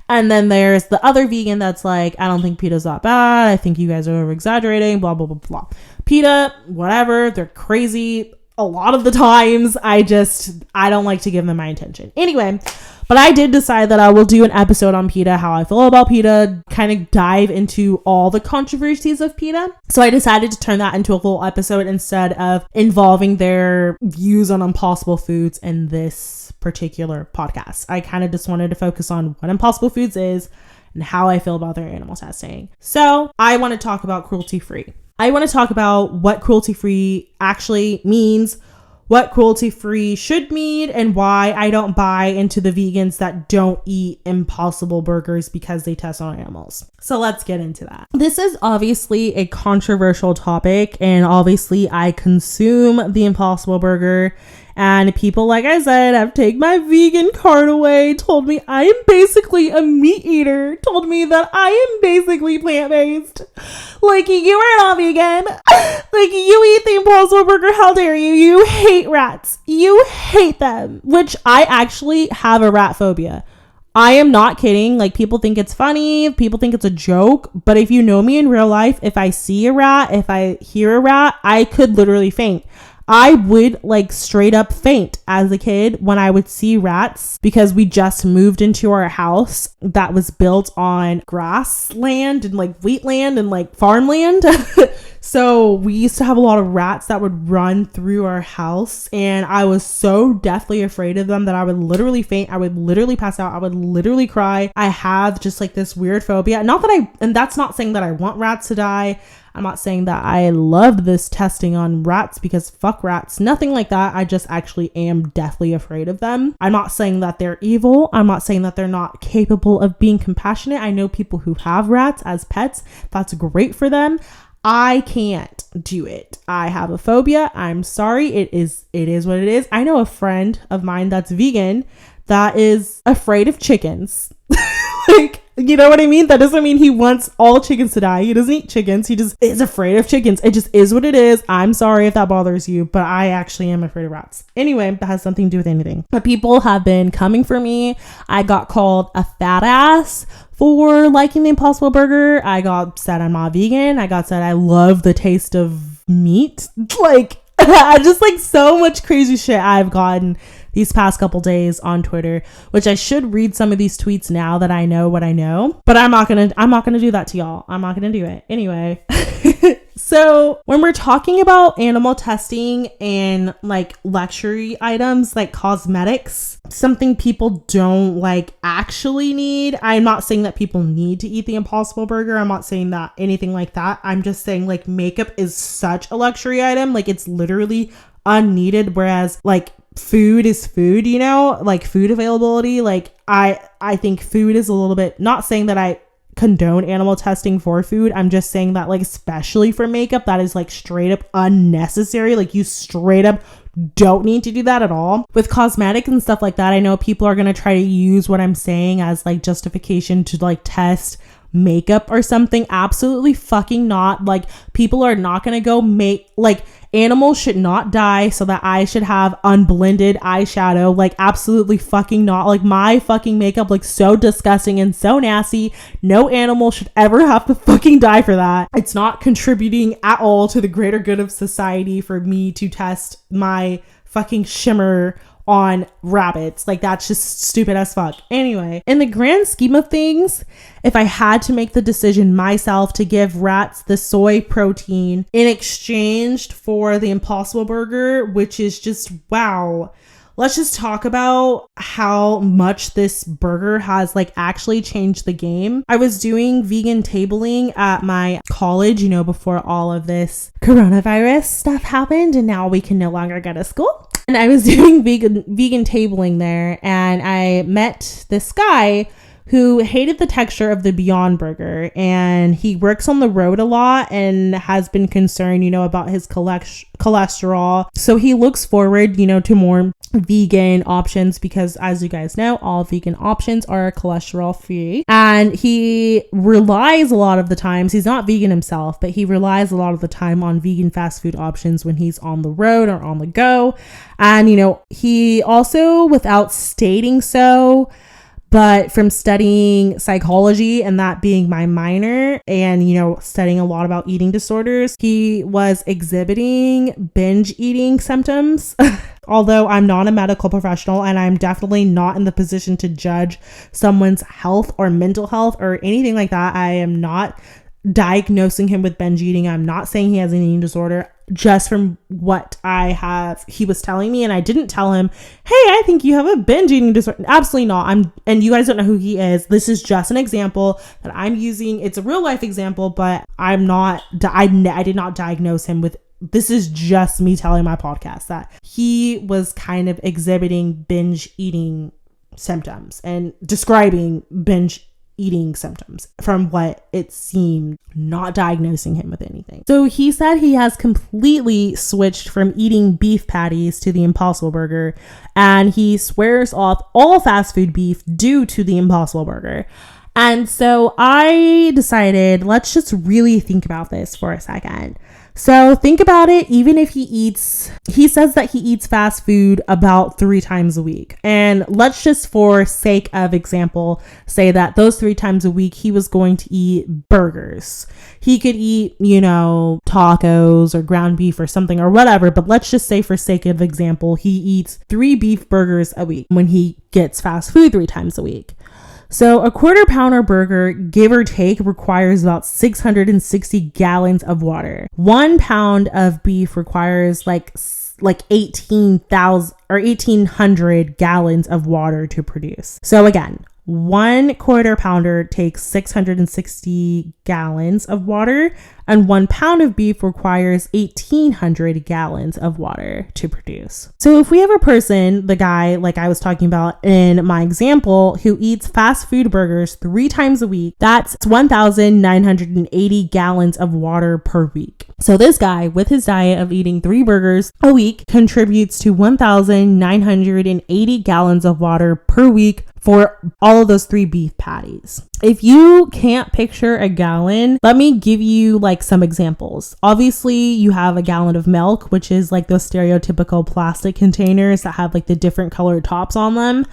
And then there's the other vegan that's like, I don't think PETA's that bad. I think you guys are over-exaggerating, blah, blah, blah, blah. PETA, whatever, they're crazy a lot of the times. I don't like to give them my attention. Anyway, but I did decide that I will do an episode on PETA, how I feel about PETA, kind of dive into all the controversies of PETA. So I decided to turn that into a full episode instead of involving their views on Impossible Foods in this particular podcast. I kind of just wanted to focus on what Impossible Foods is and how I feel about their animal testing. So I want to talk about cruelty-free. I want to talk about what cruelty-free actually means, what cruelty-free should mean, and why I don't buy into the vegans that don't eat Impossible burgers because they test on animals. So let's get into that. This is obviously a controversial topic, and obviously I consume the Impossible burger, and people, like I said, have taken my vegan card away, told me I am basically a meat eater, told me that I am basically plant-based. Like, you are not vegan. Like, you eat the Impossible burger, how dare you? You hate rats. You hate them. Which I actually have a rat phobia. I am not kidding. Like, people think it's funny. People think it's a joke. But if you know me in real life, if I see a rat, if I hear a rat, I could literally faint. I would like straight up faint as a kid when I would see rats, because we just moved into our house that was built on grassland and like wheatland and like farmland. So we used to have a lot of rats that would run through our house, and I was so deathly afraid of them that I would literally faint. I would literally pass out. I would literally cry. I have just like this weird phobia. And that's not saying that I want rats to die. I'm not saying that I loved this testing on rats because fuck rats. Nothing like that. I just actually am deathly afraid of them. I'm not saying that they're evil. I'm not saying that they're not capable of being compassionate. I know people who have rats as pets. That's great for them. I can't do it. I have a phobia. I'm sorry. It is what it is. I know a friend of mine that's vegan that is afraid of chickens. Like, you know what I mean? That doesn't mean he wants all chickens to die. He doesn't eat chickens. He just is afraid of chickens. It just is what it is. I'm sorry if that bothers you, but I actually am afraid of rats. Anyway, that has nothing to do with anything. But people have been coming for me. I got called a fat ass for liking the Impossible Burger. I got said I'm not vegan. I got said I love the taste of meat. Like, I just like so much crazy shit I've gotten these past couple days on Twitter, which I should read some of these tweets now that I know what I know, but I'm not gonna do that to y'all. I'm not gonna do it anyway. So when we're talking about animal testing and like luxury items like cosmetics, something people don't like actually need. I'm not saying that people need to eat the Impossible Burger. I'm not saying that anything like that. I'm just saying like makeup is such a luxury item. Like it's literally unneeded. Whereas like food is food, you know, like food availability. Like I think food is a little bit, not saying that I condone animal testing for food. I'm just saying that like, especially for makeup, that is like straight up unnecessary. Like you straight up don't need to do that at all. With cosmetics and stuff like that, I know people are going to try to use what I'm saying as like justification to like test makeup or something. Absolutely fucking not. Like people are not going to go make like animals should not die so that I should have unblended eyeshadow. Like absolutely fucking not. Like my fucking makeup looks so disgusting and so nasty. No animal should ever have to fucking die for that. It's not contributing at all to the greater good of society for me to test my fucking shimmer on rabbits. Like that's just stupid as fuck. Anyway, in the grand scheme of things, if I had to make the decision myself to give rats the soy protein in exchange for the Impossible Burger, which is just wow. Let's just talk about how much this burger has like actually changed the game. I was doing vegan tabling at my college, you know, before all of this coronavirus stuff happened and now we can no longer go to school. And I was doing vegan tabling there and I met this guy who hated the texture of the Beyond Burger, and he works on the road a lot and has been concerned, you know, about his cholesterol. So he looks forward, you know, to more vegan options because, as you guys know, all vegan options are cholesterol free. And he relies a lot of the times, he's not vegan himself, but he relies a lot of the time on vegan fast food options when he's on the road or on the go. And, you know, he also, without stating so, but from studying psychology and that being my minor and, you know, studying a lot about eating disorders, he was exhibiting binge eating symptoms. Although I'm not a medical professional and I'm definitely not in the position to judge someone's health or mental health or anything like that. I am not diagnosing him with binge eating. I'm not saying he has an eating disorder. Just from what he was telling me, and I didn't tell him, hey, I think you have a binge eating disorder. Absolutely not. And you guys don't know who he is. This is just an example that I'm using. It's a real life example, but I did not diagnose him with. This is just me telling my podcast that he was kind of exhibiting binge eating symptoms and describing binge eating symptoms from what it seemed, not diagnosing him with anything. So he said he has completely switched from eating beef patties to the Impossible Burger, and he swears off all fast food beef due to the Impossible Burger. And so I decided, let's just really think about this for a second. So think about it. Even if he says that he eats fast food about 3 times a week. And let's just, for sake of example, say that those 3 times a week, he was going to eat burgers. He could eat, you know, tacos or ground beef or something or whatever. But let's just say, for sake of example, he eats 3 beef burgers a week when he gets fast food 3 times a week. So a quarter pounder burger, give or take, requires about 660 gallons of water. 1 pound of beef requires like 18,000 or 1,800 gallons of water to produce. So again, 1 quarter pounder takes 660 gallons of water, and 1 pound of beef requires 1,800 gallons of water to produce. So if we have a person, the guy like I was talking about in my example, who eats fast food burgers 3 times a week, that's 1,980 gallons of water per week. So this guy, with his diet of eating 3 burgers a week, contributes to 1,980 gallons of water per week for all of those 3 beef patties. If you can't picture a gallon, let me give you like some examples. Obviously, you have a gallon of milk, which is like those stereotypical plastic containers that have like the different colored tops on them.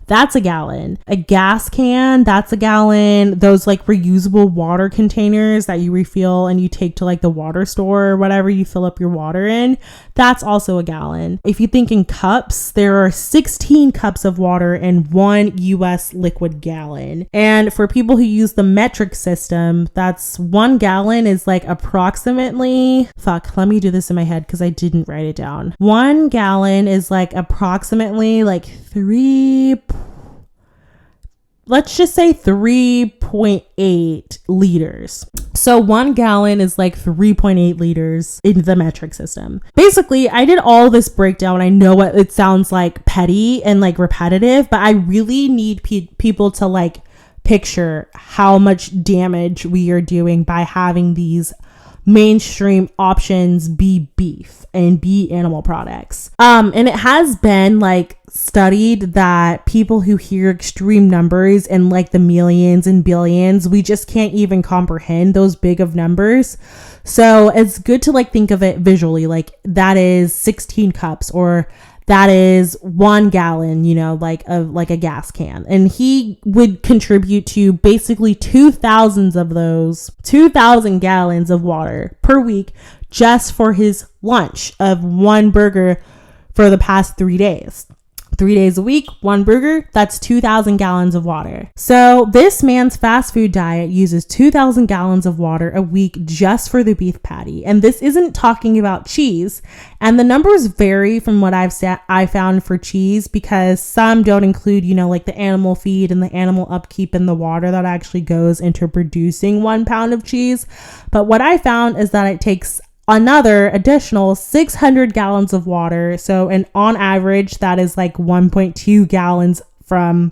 That's a gallon. A gas can, that's a gallon. Those like reusable water containers that you refill and you take to like the water store or whatever you fill up your water in, that's also a gallon. If you think in cups, there are 16 cups of water in 1 US liquid gallon. And for people who use the metric system, that's 1 gallon is like approximately, let me do this in my head because I didn't write it down. 1 gallon is like approximately like 3.8 liters. So 1 gallon is like 3.8 liters in the metric system. Basically, I did all this breakdown. I know it sounds like petty and like repetitive, but I really need people to like picture how much damage we are doing by having these mainstream options be beef and be animal products. And it has been like studied that people who hear extreme numbers and like the millions and billions, we just can't even comprehend those big of numbers. So it's good to like think of it visually, like that is 16 cups or that is 1 gallon, you know, like a gas can. And he would contribute to basically 2,000 of those 2,000 gallons of water per week just for his lunch of 1 burger for the past 3 days. 3 days a week, 1 burger, that's 2,000 gallons of water. So this man's fast food diet uses 2,000 gallons of water a week just for the beef patty. And this isn't talking about cheese. And the numbers vary from what I found for cheese because some don't include, you know, like the animal feed and the animal upkeep and the water that actually goes into producing 1 pound of cheese. But what I found is that it takes another additional 600 gallons of water. So, and on average, that is like 1.2 gallons from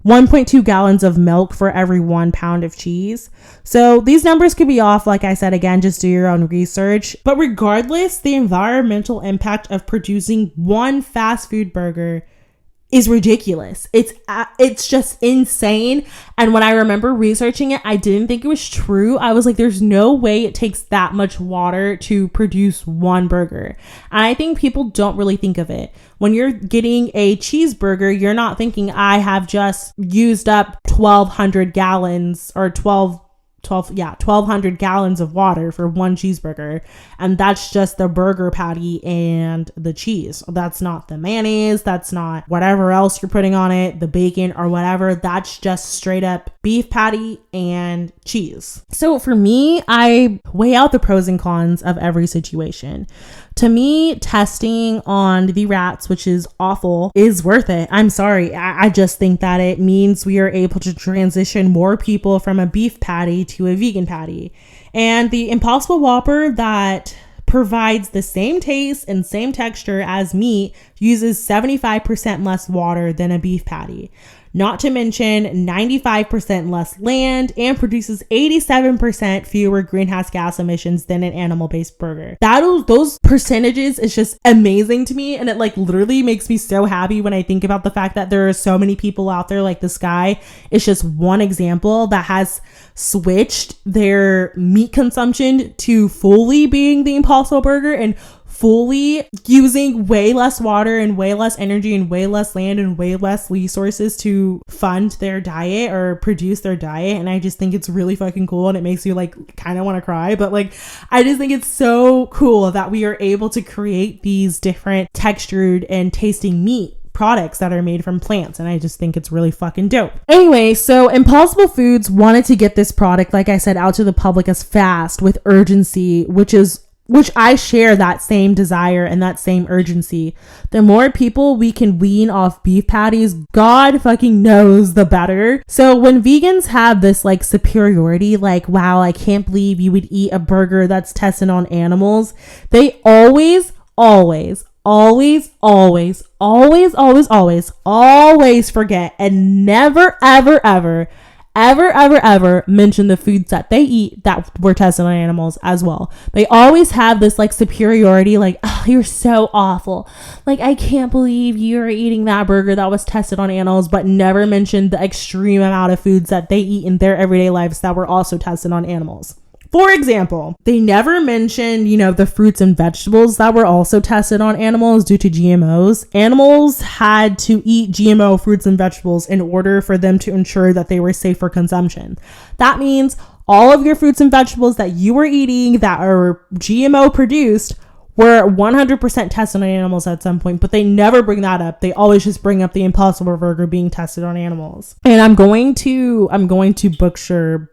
1.2 gallons of milk for every 1 pound of cheese. So these numbers could be off. Like I said, again, just do your own research. But regardless, the environmental impact of producing 1 fast food burger is ridiculous. It's just insane. And when I remember researching it, I didn't think it was true. I was like, there's no way it takes that much water to produce 1 burger. And I think people don't really think of it. When you're getting a cheeseburger, you're not thinking I have just used up 1,200 gallons or 1,200 gallons of water for 1 cheeseburger. And that's just the burger patty and the cheese. That's not the mayonnaise. That's not whatever else you're putting on it, the bacon or whatever. That's just straight up beef patty and cheese. So for me, I weigh out the pros and cons of every situation. To me, testing on the rats, which is awful, is worth it. I'm sorry. I just think that it means we are able to transition more people from a beef patty to a vegan patty. And the Impossible Whopper that provides the same taste and same texture as meat uses 75% less water than a beef patty. Not to mention 95% less land and produces 87% fewer greenhouse gas emissions than an animal-based burger. Those percentages is just amazing to me, and it like literally makes me so happy when I think about the fact that there are so many people out there. Like this guy is just one example that has switched their meat consumption to fully being the Impossible Burger and fully using way less water and way less energy and way less land and way less resources to fund their diet or produce their diet. And I just think it's really fucking cool, and it makes you like kind of want to cry. But like, I just think it's so cool that we are able to create these different textured and tasting meat products that are made from plants, and I just think it's really fucking dope. Anyway, so Impossible Foods wanted to get this product, like I said, out to the public as fast with urgency, which I share that same desire and that same urgency. The more people we can wean off beef patties, God fucking knows, the better. So when vegans have this like superiority, like, wow, I can't believe you would eat a burger that's tested on animals, they always forget and never, ever ever mention the foods that they eat that were tested on animals as well. They always have this like superiority, like, oh, you're so awful. Like, I can't believe you're eating that burger that was tested on animals, but never mention the extreme amount of foods that they eat in their everyday lives that were also tested on animals. For example, they never mentioned, the fruits and vegetables that were also tested on animals due to GMOs. Animals had to eat GMO fruits and vegetables in order for them to ensure that they were safe for consumption. That means all of your fruits and vegetables that you were eating that are GMO produced were 100% tested on animals at some point, but they never bring that up. They always just bring up the Impossible Burger being tested on animals. And I'm going to butcher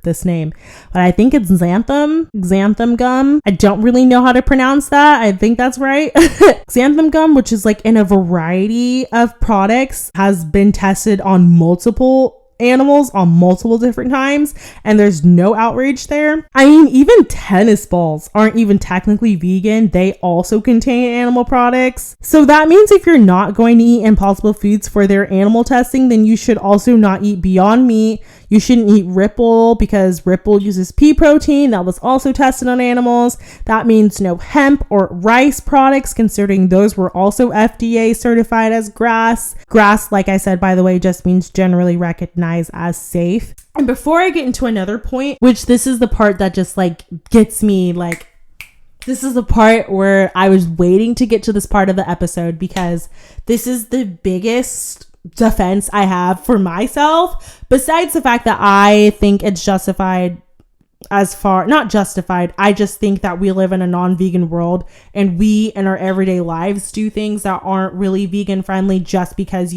this name, but I think it's xanthan gum. I don't really know how to pronounce that. I think that's right. Xanthan gum, which is like in a variety of products, has been tested on multiple animals on multiple different times, and there's no outrage there. I mean, even tennis balls aren't even technically vegan. They also contain animal products. So that means if you're not going to eat Impossible Foods for their animal testing, then you should also not eat Beyond Meat. You shouldn't eat Ripple because Ripple uses pea protein that was also tested on animals. That means no hemp or rice products, considering those were also FDA certified as GRAS. GRAS, like I said, by the way, just means generally recognized as safe. And before I get into another point, which this is the part that just like gets me, like, this is the part where I was waiting to get to this part of the episode because this is the biggest defense I have for myself, besides the fact that I think it's justified not justified. I just think that we live in a non-vegan world and we in our everyday lives do things that aren't really vegan friendly just because,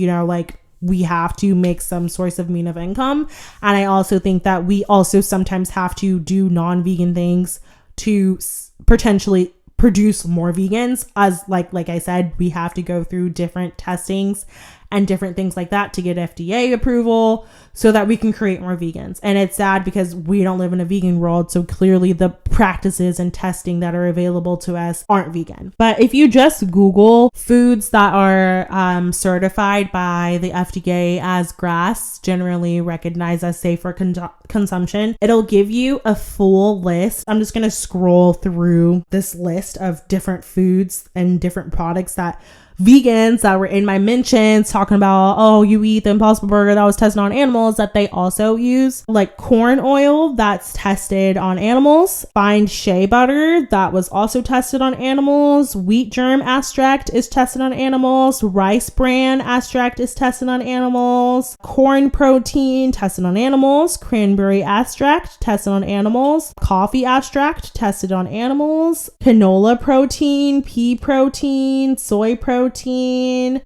we have to make some source of means of income. And I also think that we also sometimes have to do non-vegan things to potentially produce more vegans, as like I said, we have to go through different testings and different things like that to get FDA approval so that we can create more vegans. And it's sad because we don't live in a vegan world, so clearly the practices and testing that are available to us aren't vegan. But if you just Google foods that are certified by the FDA as GRAS, generally recognized as safe for consumption, it'll give you a full list. I'm just going to scroll through this list of different foods and different products that vegans that were in my mentions talking about, oh, you eat the Impossible Burger that was tested on animals, that they also use, like corn oil that's tested on animals, fine shea butter that was also tested on animals, wheat germ extract is tested on animals, rice bran extract is tested on animals, corn protein tested on animals, cranberry extract tested on animals, coffee extract tested on animals, canola protein, pea protein, soy protein.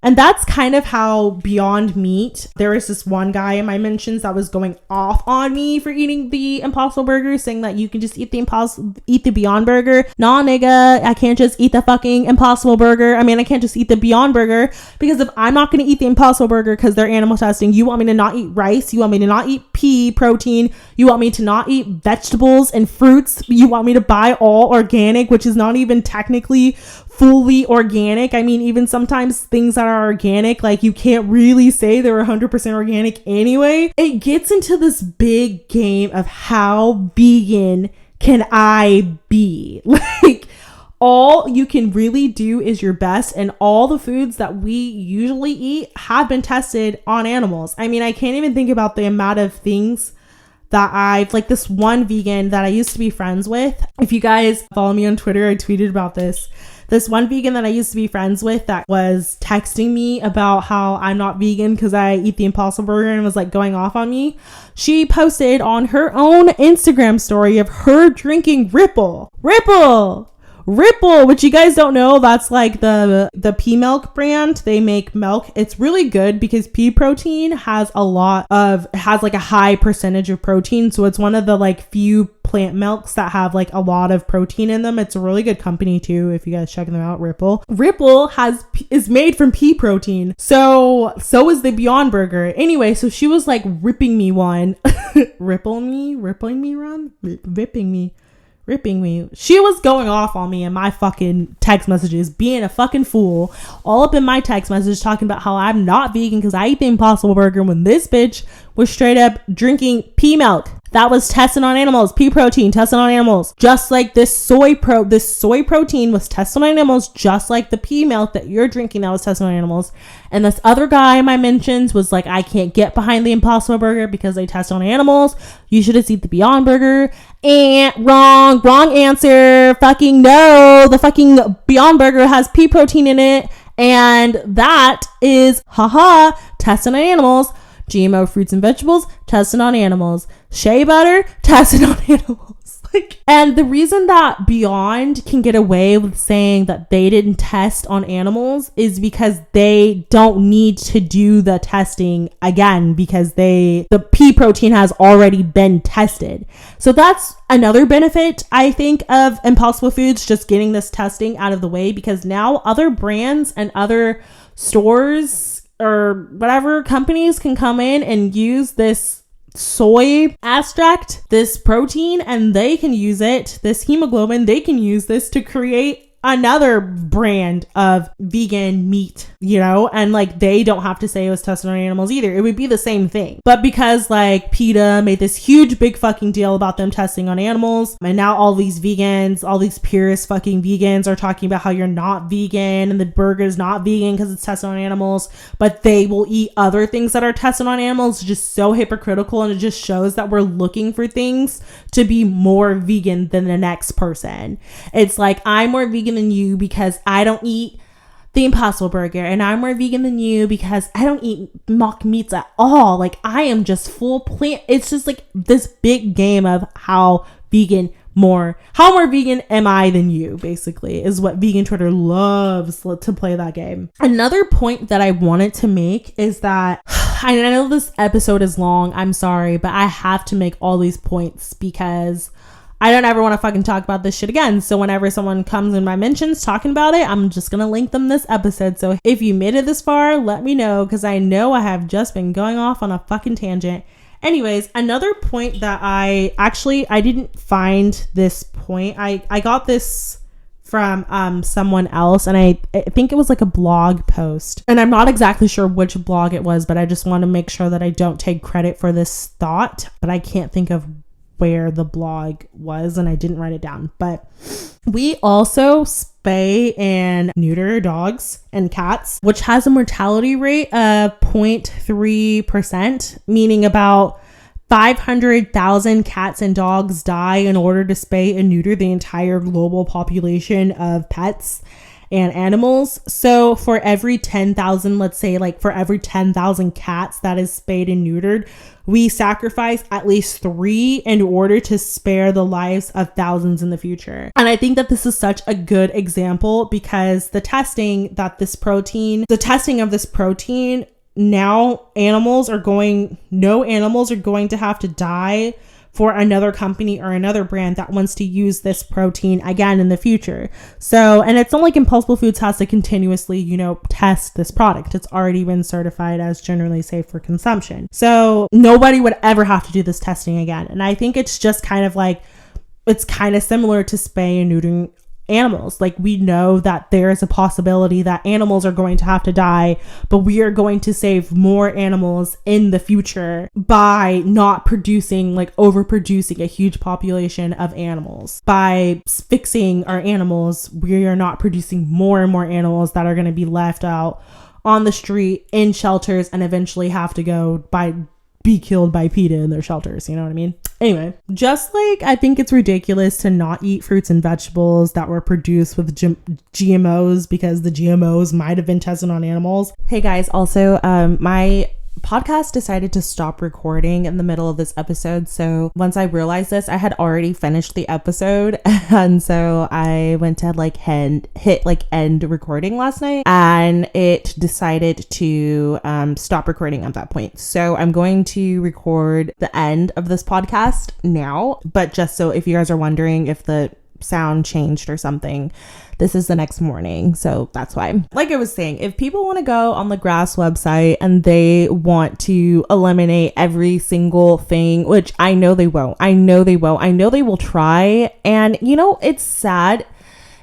And that's kind of how Beyond Meat, there was this one guy in my mentions that was going off on me for eating the Impossible Burger, saying that you can just eat the Beyond Burger. Nah, nigga, I can't just eat the fucking Impossible Burger. I mean, I can't just eat the Beyond Burger, because if I'm not going to eat the Impossible Burger because they're animal testing, you want me to not eat rice, you want me to not eat pea protein, you want me to not eat vegetables and fruits, you want me to buy all organic, which is not even technically fully organic. I mean, even sometimes things that are organic, like, you can't really say they're 100% organic anyway. It gets into this big game of how vegan can I be? Like, all you can really do is your best, and all the foods that we usually eat have been tested on animals. I mean, I can't even think about the amount of things that I've, like, this one vegan that I used to be friends with. If you guys follow me on Twitter, I tweeted about this one vegan that I used to be friends with that was texting me about how I'm not vegan because I eat the Impossible Burger and was like going off on me. She posted on her own Instagram story of her drinking Ripple, which you guys don't know, that's like the pea milk brand. They make milk. It's really good because pea protein has like a high percentage of protein. So it's one of the like few plant milks that have like a lot of protein in them. It's a really good company too, if you guys check them out. Ripple is made from pea protein. So is the Beyond Burger. Anyway, so she was like ripping me one. Ripping me ripping me. She was going off on me in my fucking text messages, being a fucking fool, all up in my text message talking about how I'm not vegan because I eat the Impossible Burger, when this bitch was straight up drinking pea milk that was tested on animals, pea protein tested on animals, just like this soy protein was tested on animals, just like the pea milk that you're drinking that was tested on animals. And this other guy in my mentions was like, I can't get behind the Impossible Burger because they test on animals. You should just eat the Beyond Burger. And wrong answer. Fucking no. The fucking Beyond Burger has pea protein in it. And that is, tested on animals. GMO fruits and vegetables, tested on animals. Shea butter, tested on animals. And the reason that Beyond can get away with saying that they didn't test on animals is because they don't need to do the testing again, because the pea protein has already been tested. So that's another benefit, I think, of Impossible Foods just getting this testing out of the way, because now other brands and other stores or whatever companies can come in and use this soy extract, this protein, and they can use it, this hemoglobin, they can use this to create another brand of vegan meat, you know, and like they don't have to say it was tested on animals either. It would be the same thing. But because like PETA made this huge big fucking deal about them testing on animals, and now all these vegans, all these purist fucking vegans are talking about how you're not vegan and the burger is not vegan because it's tested on animals, but they will eat other things that are tested on animals. It's just so hypocritical, and it just shows that we're looking for things to be more vegan than the next person. It's like, I'm more vegan than you because I don't eat the Impossible Burger, and I'm more vegan than you because I don't eat mock meats at all. Like, I am just full plant. It's just like this big game of how more vegan am I than you, basically, is what vegan Twitter loves to play that game. Another point that I wanted to make is that I know this episode is long, I'm sorry, but I have to make all these points because I don't ever want to fucking talk about this shit again. So whenever someone comes in my mentions talking about it, I'm just going to link them this episode. So if you made it this far, let me know, because I know I have just been going off on a fucking tangent. Anyways, another point that I didn't find this point. I got this from someone else, and I think it was like a blog post, and I'm not exactly sure which blog it was, but I just want to make sure that I don't take credit for this thought, but I can't think of where the blog was, and I didn't write it down. But we also spay and neuter dogs and cats, which has a mortality rate of 0.3%, meaning about 500,000 cats and dogs die in order to spay and neuter the entire global population of pets and animals. So for every 10,000, let's say like for every 10,000 cats that is spayed and neutered, we sacrifice at least 3 in order to spare the lives of thousands in the future. And I think that this is such a good example, because the testing of this protein, now no animals are going to have to die for another company or another brand that wants to use this protein again in the future. So, and it's not like Impossible Foods has to continuously, test this product. It's already been certified as generally safe for consumption. So nobody would ever have to do this testing again. And I think it's just kind of like, it's kind of similar to spay and neutering animals. Like, we know that there is a possibility that animals are going to have to die, but we are going to save more animals in the future by not overproducing a huge population of animals. By fixing our animals, we are not producing more and more animals that are going to be left out on the street in shelters and eventually have to be killed by PETA in their shelters. You know what I mean? Anyway, just like I think it's ridiculous to not eat fruits and vegetables that were produced with GMOs because the GMOs might have been tested on animals. Hey guys, also my podcast decided to stop recording in the middle of this episode. So once I realized this, I had already finished the episode, and so I went to hit end recording last night, and it decided to stop recording at that point. So I'm going to record the end of this podcast now, but just so if you guys are wondering if the sound changed or something. This is the next morning, so that's why. Like I was saying, if people want to go on the GRAS website and they want to eliminate every single thing, which I know they won't. I know they will try. And it's sad.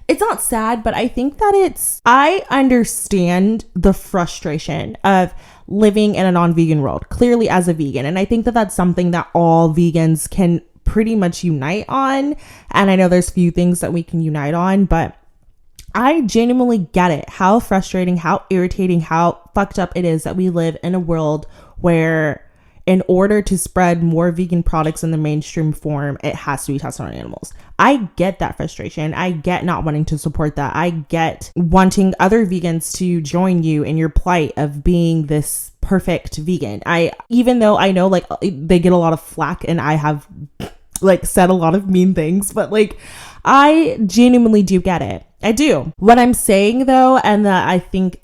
It's not sad, but I think that I understand the frustration of living in a non-vegan world, clearly as a vegan. And I think that that's something that all vegans can pretty much unite on. And I know there's few things that we can unite on, but I genuinely get it. How frustrating, how irritating, how fucked up it is that we live in a world where in order to spread more vegan products in the mainstream form, it has to be tested on animals. I get that frustration. I get not wanting to support that. I get wanting other vegans to join you in your plight of being this perfect vegan. Even though I know like they get a lot of flack and I have like said a lot of mean things, but like I genuinely do get it. I do. What I'm saying though, and that I think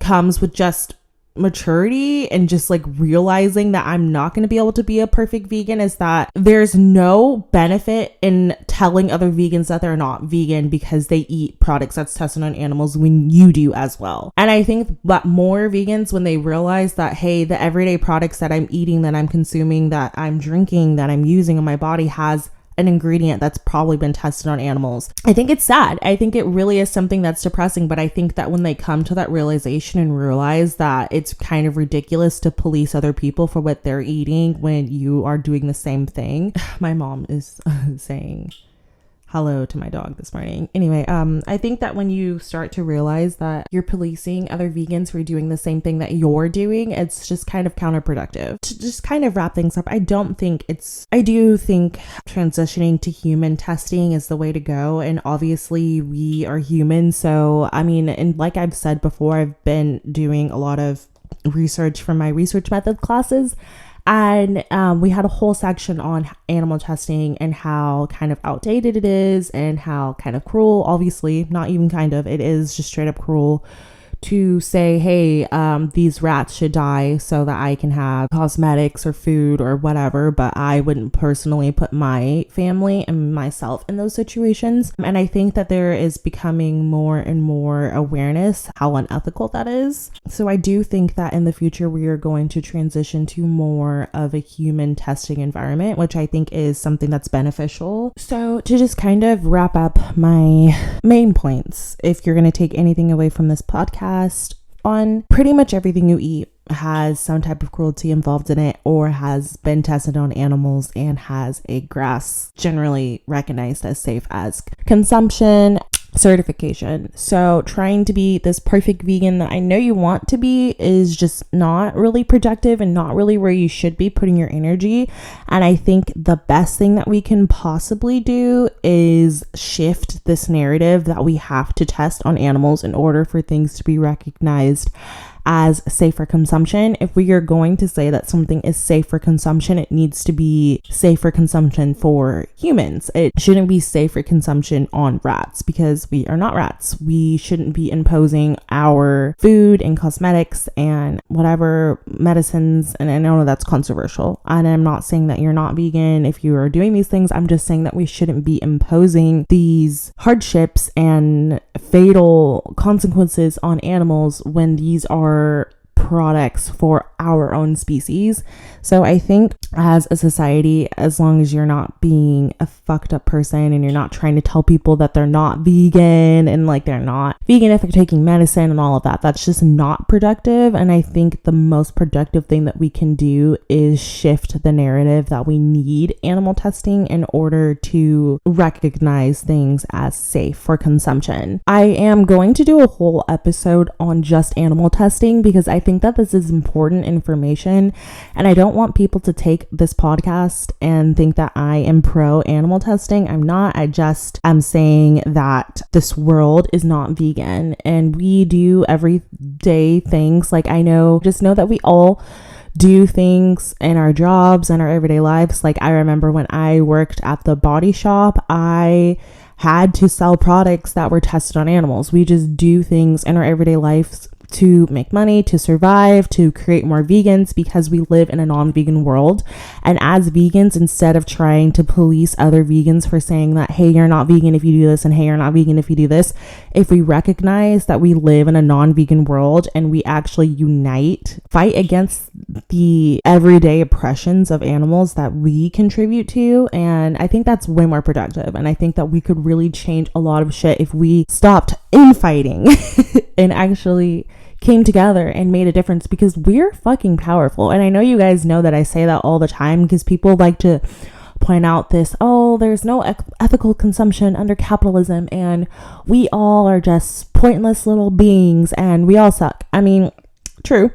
comes with just maturity and just like realizing that I'm not going to be able to be a perfect vegan, is that there's no benefit in telling other vegans that they're not vegan because they eat products that's tested on animals when you do as well. And I think that more vegans, when they realize that, hey, the everyday products that I'm eating, that I'm consuming, that I'm drinking, that I'm using in my body has an ingredient that's probably been tested on animals. I think it's sad. I think it really is something that's depressing, but I think that when they come to that realization and realize that it's kind of ridiculous to police other people for what they're eating when you are doing the same thing. My mom is saying hello to my dog this morning. Anyway, I think that when you start to realize that you're policing other vegans who are doing the same thing that you're doing, it's just kind of counterproductive. To just kind of wrap things up, I do think transitioning to human testing is the way to go. And obviously we are human. So, I mean, and like I've said before, I've been doing a lot of research for my research method classes. And we had a whole section on animal testing and how kind of outdated it is and how kind of cruel, obviously, not even kind of, it is just straight up cruel to say, hey, these rats should die so that I can have cosmetics or food or whatever, but I wouldn't personally put my family and myself in those situations. And I think that there is becoming more and more awareness how unethical that is. So I do think that in the future we are going to transition to more of a human testing environment, which I think is something that's beneficial. So to just kind of wrap up my main points, if you're going to take anything away from this podcast, on pretty much everything you eat has some type of cruelty involved in it or has been tested on animals and has a GRAS generally recognized as safe as consumption certification. So trying to be this perfect vegan that I know you want to be is just not really productive and not really where you should be putting your energy. And I think the best thing that we can possibly do is shift this narrative that we have to test on animals in order for things to be recognized as safe for consumption. If we are going to say that something is safe for consumption, it needs to be safe for consumption for humans. It shouldn't be safe for consumption on rats because we are not rats. We shouldn't be imposing our food and cosmetics and whatever medicines. And I know that's controversial. And I'm not saying that you're not vegan if you are doing these things. I'm just saying that we shouldn't be imposing these hardships and fatal consequences on animals when these are products for our own species. So I think as a society, as long as you're not being a fucked up person and you're not trying to tell people that they're not vegan and like they're not vegan if they're taking medicine and all of that, that's just not productive. And I think the most productive thing that we can do is shift the narrative that we need animal testing in order to recognize things as safe for consumption. I am going to do a whole episode on just animal testing because I think that this is important information, and I don't want people to take this podcast and think that I am pro animal testing. I'm not. I'm saying that this world is not vegan and we do everyday things. Like just know that we all do things in our jobs and our everyday lives. Like I remember when I worked at the body shop, I had to sell products that were tested on animals. We just do things in our everyday lives to make money, to survive, to create more vegans because we live in a non-vegan world. And as vegans, instead of trying to police other vegans for saying that, hey, you're not vegan if you do this, and hey, you're not vegan if you do this, if we recognize that we live in a non-vegan world and we actually unite, fight against the everyday oppressions of animals that we contribute to, and I think that's way more productive. And I think that we could really change a lot of shit if we stopped infighting and actually came together and made a difference, because we're fucking powerful. And I know you guys know that I say that all the time because people like to point out this, oh, there's no ethical consumption under capitalism and we all are just pointless little beings and we all suck. I mean, true.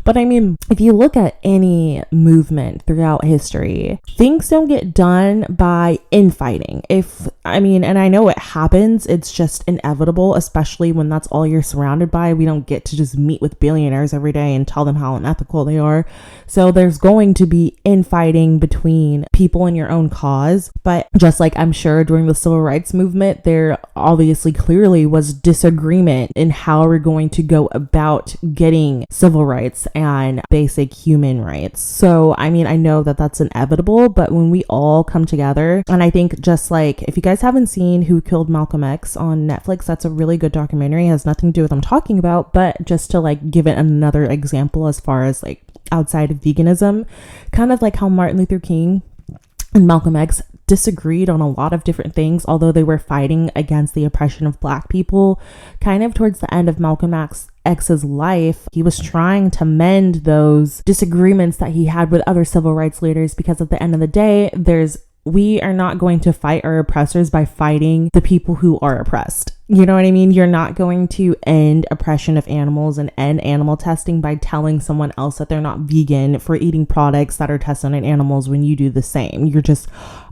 But I mean, if you look at any movement throughout history, things don't get done by infighting. And I know it happens, it's just inevitable, especially when that's all you're surrounded by. We don't get to just meet with billionaires every day and tell them how unethical they are. So there's going to be infighting between people in your own cause. But just like I'm sure during the civil rights movement, there obviously clearly was disagreement in how we're going to go about getting civil rights and basic human rights. So, I mean, I know that that's inevitable, but when we all come together, and I think just like, if you guys haven't seen Who Killed Malcolm X on Netflix, that's a really good documentary. It has nothing to do with what I'm talking about, but just to like give it another example as far as like outside of veganism, kind of like how Martin Luther King and Malcolm X disagreed on a lot of different things, although they were fighting against the oppression of Black people. Kind of towards the end of Malcolm X's life, he was trying to mend those disagreements that he had with other civil rights leaders, because at the end of the day, we are not going to fight our oppressors by fighting the people who are oppressed. You know what I mean? You're not going to end oppression of animals and end animal testing by telling someone else that they're not vegan for eating products that are tested on animals when you do the same. You're just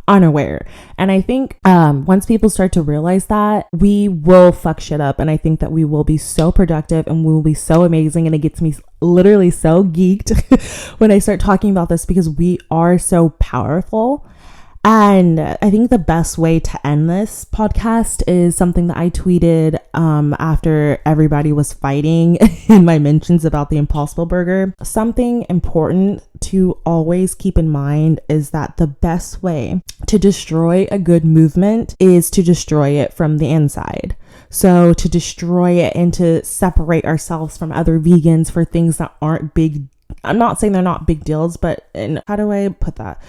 unaware. And I think once people start to realize that, we will fuck shit up. And I think that we will be so productive and we will be so amazing. And it gets me literally so geeked when I start talking about this, because we are so powerful. And I think the best way to end this podcast is something that I tweeted after everybody was fighting in my mentions about the Impossible Burger. Something important to always keep in mind is that the best way to destroy a good movement is to destroy it from the inside. So to destroy it and to separate ourselves from other vegans for things that aren't big. I'm not saying they're not big deals, but how do I put that?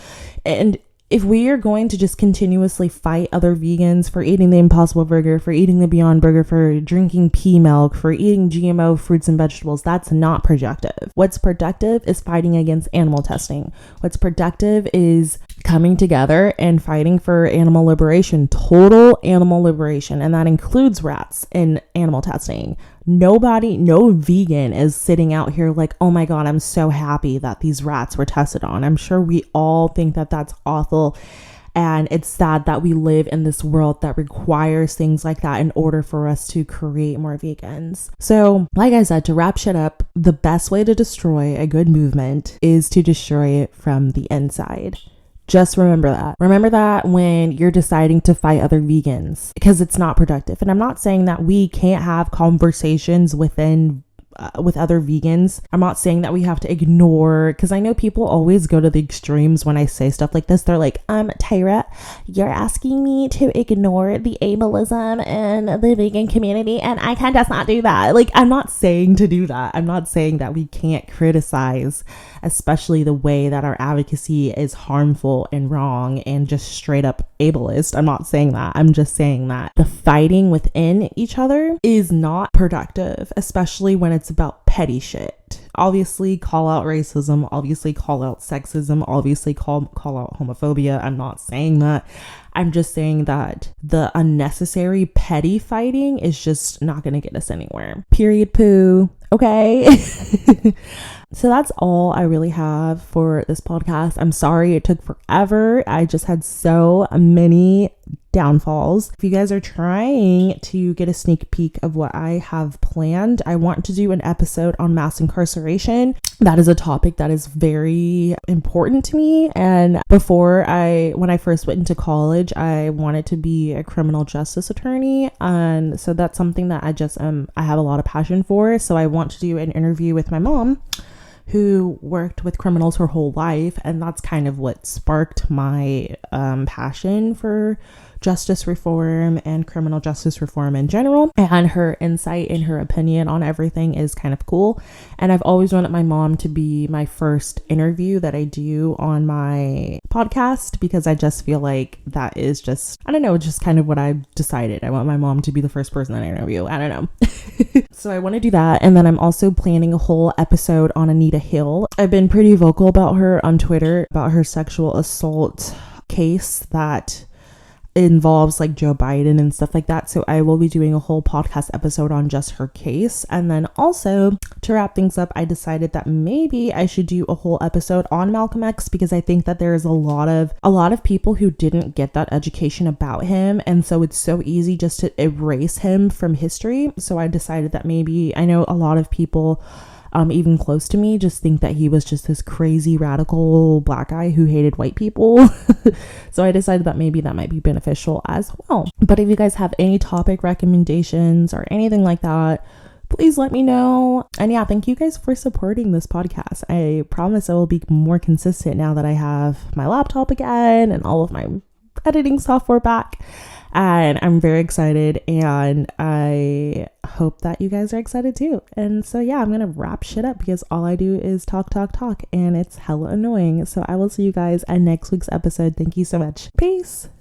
And if we are going to just continuously fight other vegans for eating the Impossible Burger, for eating the Beyond Burger, for drinking pea milk, for eating GMO fruits and vegetables, that's not productive. What's productive is fighting against animal testing. What's productive is coming together and fighting for animal liberation, total animal liberation. And that includes rats in animal testing. No vegan is sitting out here like, oh my God, I'm so happy that these rats were tested on. I'm sure we all think that that's awful. And it's sad that we live in this world that requires things like that in order for us to create more vegans. So, like I said, to wrap shit up, the best way to destroy a good movement is to destroy it from the inside. Just remember that. Remember that when you're deciding to fight other vegans, because it's not productive. And I'm not saying that we can't have conversations with other vegans. I'm not saying that we have to ignore, because I know people always go to the extremes when I say stuff like this. They're like, Tyra, you're asking me to ignore the ableism in the vegan community, and I can just not do that. Like, I'm not saying to do that. I'm not saying that we can't criticize, especially the way that our advocacy is harmful and wrong and just straight up ableist. I'm not saying that. I'm just saying that the fighting within each other is not productive, especially when it's about petty shit. Obviously call out racism, obviously call out sexism, obviously call out homophobia. I'm not saying that. I'm just saying that the unnecessary petty fighting is just not going to get us anywhere. Period poo. Okay. So that's all I really have for this podcast. I'm sorry it took forever. I just had so many downfalls. If you guys are trying to get a sneak peek of what I have planned, I want to do an episode on mass incarceration. That is a topic that is very important to me. And when I first went into college, I wanted to be a criminal justice attorney. And so that's something that I have a lot of passion for. So I want to do an interview with my mom, who worked with criminals her whole life. And that's kind of what sparked my passion for justice reform and criminal justice reform in general. And her insight and her opinion on everything is kind of cool. And I've always wanted my mom to be my first interview that I do on my podcast, because I just feel like that is just kind of what I've decided. I want my mom to be the first person that I interview. I don't know. So I want to do that. And then I'm also planning a whole episode on Anita Hill. I've been pretty vocal about her on Twitter, about her sexual assault case that involves like Joe Biden and stuff like that. So I will be doing a whole podcast episode on just her case. And then also, to wrap things up, I decided that maybe I should do a whole episode on Malcolm X, because I think that there is a lot of people who didn't get that education about him, and so it's so easy just to erase him from history. So I decided that maybe, I know a lot of people even close to me just think that he was just this crazy radical black guy who hated white people. So I decided that maybe that might be beneficial as well. But if you guys have any topic recommendations or anything like that, please let me know. And yeah, thank you guys for supporting this podcast. I promise I will be more consistent now that I have my laptop again and all of my editing software back. And I'm very excited, and I hope that you guys are excited too. And so yeah, I'm gonna wrap shit up, because all I do is talk, and it's hella annoying. So I will see you guys at next week's episode. Thank you so much. Peace.